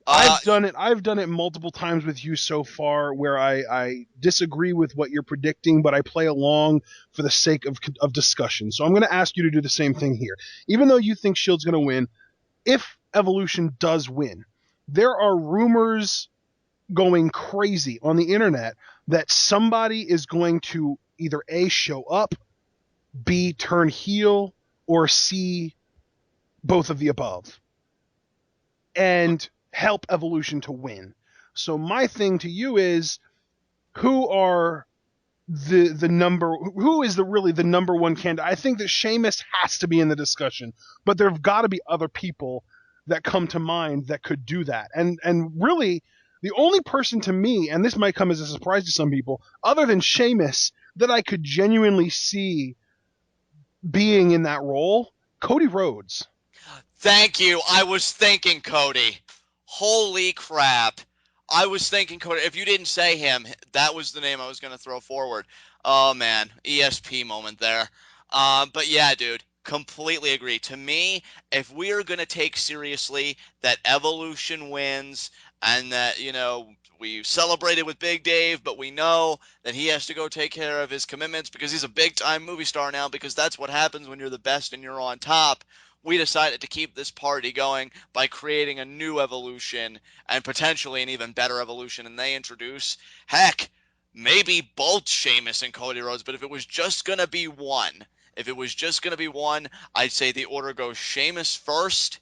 Uh, I've done it multiple times with you so far where I disagree with what you're predicting, but I play along for the sake of discussion. So I'm going to ask you to do the same thing here. Even though you think Shield's going to win, if Evolution does win, there are rumors going crazy on the internet that somebody is going to either A, show up, B, turn heel, or C, both of the above, and help Evolution to win. So my thing to you is who are the number who is the really the number one candidate? I think that Sheamus has to be in the discussion, but there've got to be other people that come to mind that could do that. And really the only person to me, and this might come as a surprise to some people, other than Sheamus, that I could genuinely see being in that role, Cody Rhodes. Thank you. I was thinking Cody. Holy crap. I was thinking Cody. If you didn't say him, that was the name I was going to throw forward. Oh, man. ESP moment there. But yeah, dude, completely agree. To me, if we are going to take seriously that Evolution wins and that, we celebrated with Big Dave, but we know that he has to go take care of his commitments because he's a big time movie star now, because that's what happens when you're the best and you're on top. We decided to keep this party going by creating a new evolution and potentially an even better evolution. And they introduce, heck, maybe both Sheamus and Cody Rhodes. But if it was just going to be one, I'd say the order goes Sheamus first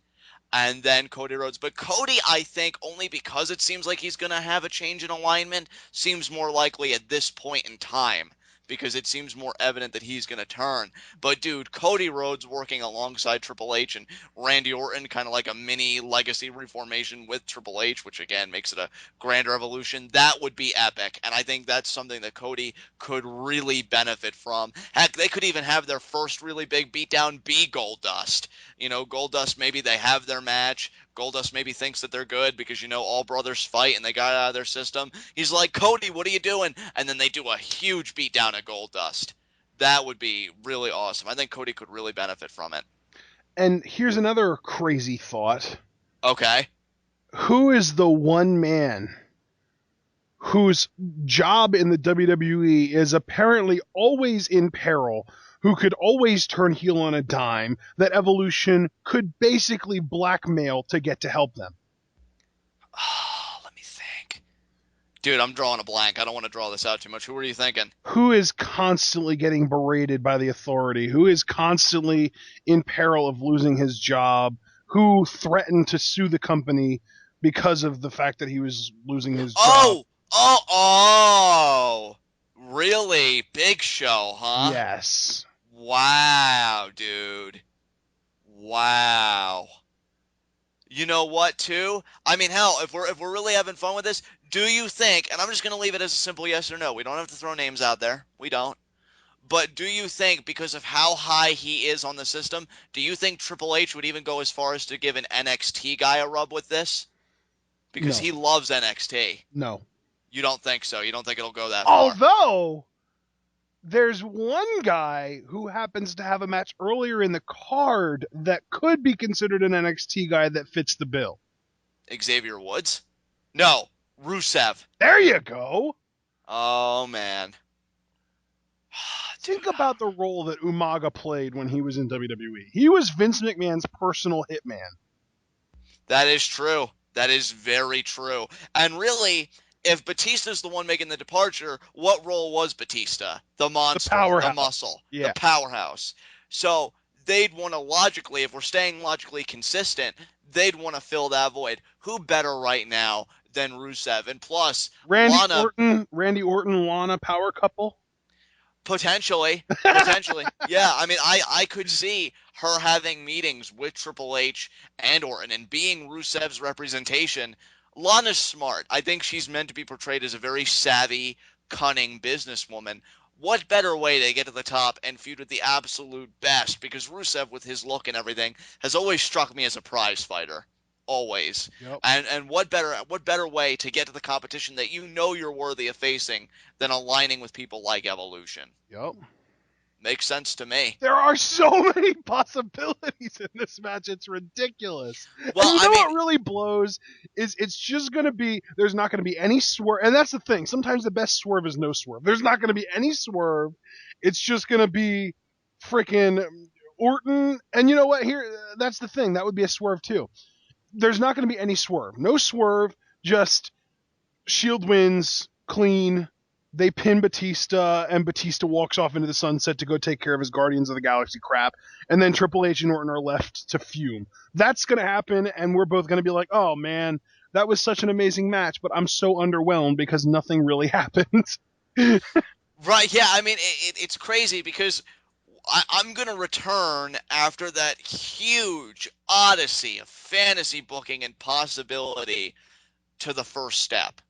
and then Cody Rhodes. But Cody, I think, only because it seems like he's going to have a change in alignment, seems more likely at this point in time because it seems more evident that he's going to turn. But dude, Cody Rhodes working alongside Triple H and Randy Orton, kind of like a mini legacy reformation with Triple H, which again makes it a grander evolution. That would be epic, and I think that's something that Cody could really benefit from. Heck, they could even have their first really big beatdown be Goldust. Goldust, maybe they have their match. Goldust maybe thinks that they're good because all brothers fight and they got out of their system. He's like, Cody, what are you doing? And then they do a huge beatdown at Goldust. That would be really awesome. I think Cody could really benefit from it. And here's another crazy thought. Okay. Who is the one man whose job in the WWE is apparently always in peril, who could always turn heel on a dime, that Evolution could basically blackmail to get to help them? Oh, let me think. Dude, I'm drawing a blank. I don't want to draw this out too much. Who are you thinking? Who is constantly getting berated by the authority? Who is constantly in peril of losing his job? Who threatened to sue the company because of the fact that he was losing his job? Oh! Oh! Really? Big Show, huh? Yes. Wow, dude. Wow. You know what, too? I mean, hell, if we're really having fun with this, do you think, and I'm just gonna leave it as a simple yes or no. We don't have to throw names out there. We don't. But do you think, because of how high he is on the system, do you think Triple H would even go as far as to give an NXT guy a rub with this? Because No. he loves NXT. No. You don't think so? You don't think it'll go that far? Although there's one guy who happens to have a match earlier in the card that could be considered an NXT guy that fits the bill. Xavier Woods? No, Rusev. There you go. Oh man. Think Dude, about the role that Umaga played when he was in WWE. He was Vince McMahon's personal hitman. that is true. That is very true. And really, if Batista's the one making the departure, what role was Batista? The The monster, the powerhouse. muscle, the Yeah. powerhouse. So they'd want to logically, if we're staying logically consistent, they'd want to fill that void. Who better right now than Rusev? And plus, Lana. Randy Orton, Lana power couple. Potentially, potentially, yeah. I mean, I could see her having meetings with Triple H and Orton and being Rusev's representation. Lana's smart. I think she's meant to be portrayed as a very savvy, cunning businesswoman. What better way to get to the top and feud with the absolute best? Because Rusev, with his look and everything, has always struck me as a prize fighter. Always. Yep. And what better way to get to the competition that you know you're worthy of facing than aligning with people like Evolution? Yep. Makes sense to me. There are so many possibilities in this match. It's ridiculous. And Well, you I know mean, what really blows is it's just going to be, there's not going to be any swerve. And that's the thing. Sometimes the best swerve is no swerve. There's not going to be any swerve. It's just going to be freaking Orton. And you know what? Here, that's the thing. That would be a swerve too. There's not going to be any swerve. No swerve. Just Shield wins clean. They pin Batista, and Batista walks off into the sunset to go take care of his Guardians of the Galaxy crap. And then Triple H and Orton are left to fume. That's going to happen, and we're both going to be like, oh man, that was such an amazing match, but I'm so underwhelmed because nothing really happened. right? Yeah, I mean, it's crazy because I'm gonna return after that huge odyssey of fantasy booking and possibility to the first step.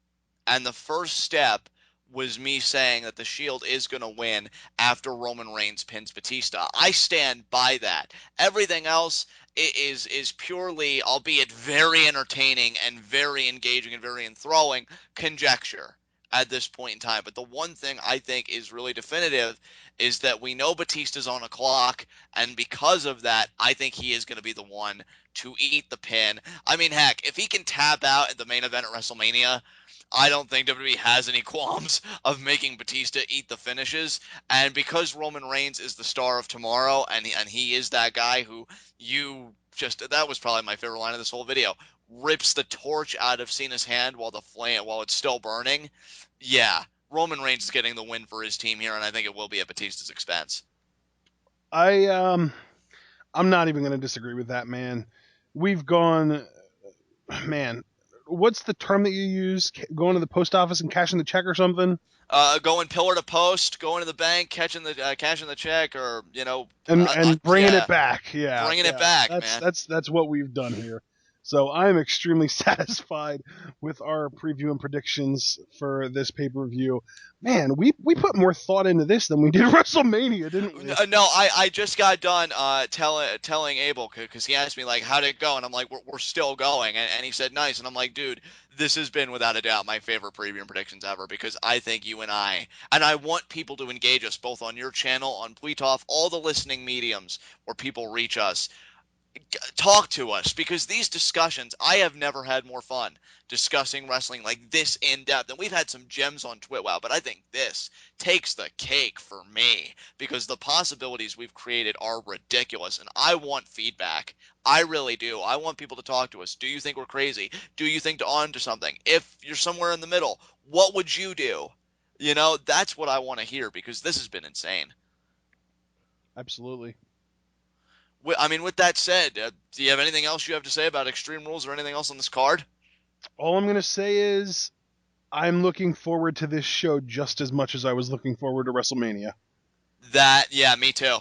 And the first step was me saying that the Shield is going to win after Roman Reigns pins Batista. I stand by that. Everything else is purely, albeit very entertaining and very engaging and very enthralling, conjecture at this point in time. But the one thing I think is really definitive is that we know Batista's on a clock, and because of that, I think he is going to be the one to eat the pin. I mean, heck, if he can tap out at the main event at WrestleMania, I don't think WWE has any qualms of making Batista eat the finishes. And because Roman Reigns is the star of tomorrow, and he is that guy who that was probably my favorite line of this whole video, rips the torch out of Cena's hand while it's still burning. Yeah, Roman Reigns is getting the win for his team here, and I think it will be at Batista's expense. I'm not even going to disagree with that, man. We've gone, man. what's the term that you use? Going to the post office and cashing the check or something? Going pillar to post, going to the bank, cashing the check, or And bringing it yeah, back. Yeah, bringing it yeah. back, That's man. that's that's what we've done here. So I'm extremely satisfied with our preview and predictions for this pay-per-view. Man, we put more thought into this than we did WrestleMania, didn't we? No, I just got done telling Abel because he asked me like how'd it go, and I'm like we're still going, and he said nice, and I'm like dude, this has been without a doubt my favorite preview and predictions ever because I think you and I want people to engage us both on your channel, on Bleetoff, all the listening mediums where people reach us. Talk to us because these discussions, I have never had more fun discussing wrestling like this in depth. And we've had some gems on TwitWow, but I think this takes the cake for me because the possibilities we've created are ridiculous. And I want feedback. I really do. I want people to talk to us. Do you think we're crazy? Do you think to on to something? If you're somewhere in the middle, what would you do? That's what I want to hear because this has been insane. Absolutely. I mean, with that said, do you have anything else you have to say about Extreme Rules or anything else on this card? All I'm gonna say is I'm looking forward to this show just as much as I was looking forward to WrestleMania. Yeah, me too.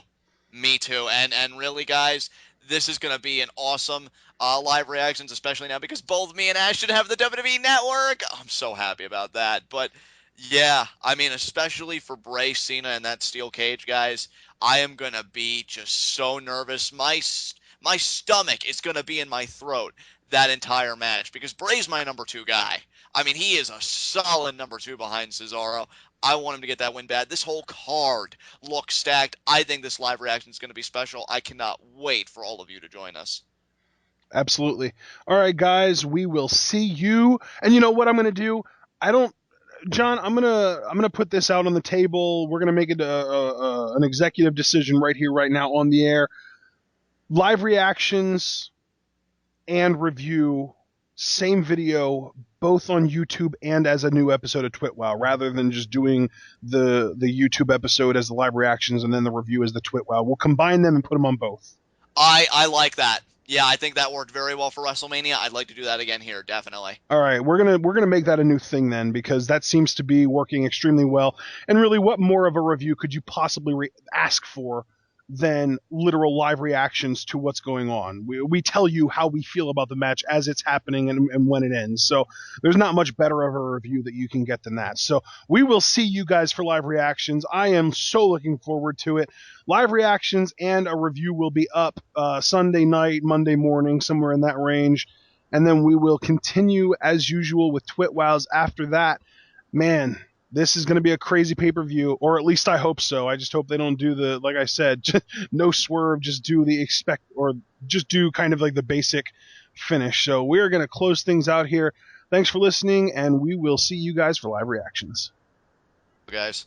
Me too. And really, guys, this is going to be an awesome live reactions, especially now because both me and Ashton have the WWE Network. I'm so happy about that. But yeah, I mean, especially for Bray, Cena, and that steel cage, guys, I am going to be just so nervous. My stomach is going to be in my throat that entire match because Bray's my number two guy. I mean, he is a solid number two behind Cesaro. I want him to get that win bad. This whole card looks stacked. I think this live reaction is going to be special. I cannot wait for all of you to join us. Absolutely. All right, guys, we will see you. And you know what I'm gonna do? I don't John, I'm gonna put this out on the table. We're gonna make it an executive decision right here, right now, on the air. Live reactions and review, same video, both on YouTube and as a new episode of TwitWow, rather than just doing the YouTube episode as the live reactions and then the review as the TwitWow. We'll combine them and put them on both. I like that. Yeah, I think that worked very well for WrestleMania. I'd like to do that again here, definitely. All right, we're gonna make that a new thing then, because that seems to be working extremely well. And really, what more of a review could you possibly ask for than literal live reactions to what's going on? We tell you how we feel about the match as it's happening and when it ends. So there's not much better of a review that you can get than that. So we will see you guys for live reactions. I am so looking forward to it. Live reactions and a review will be up Sunday night, Monday morning, somewhere in that range. And then we will continue as usual with TwitWows after that. Man, this is going to be a crazy pay-per-view, or at least I hope so. I just hope they don't do the, like I said, no swerve, just do the expect, or just do kind of like the basic finish. So we're going to close things out here. Thanks for listening, and we will see you guys for live reactions. Guys.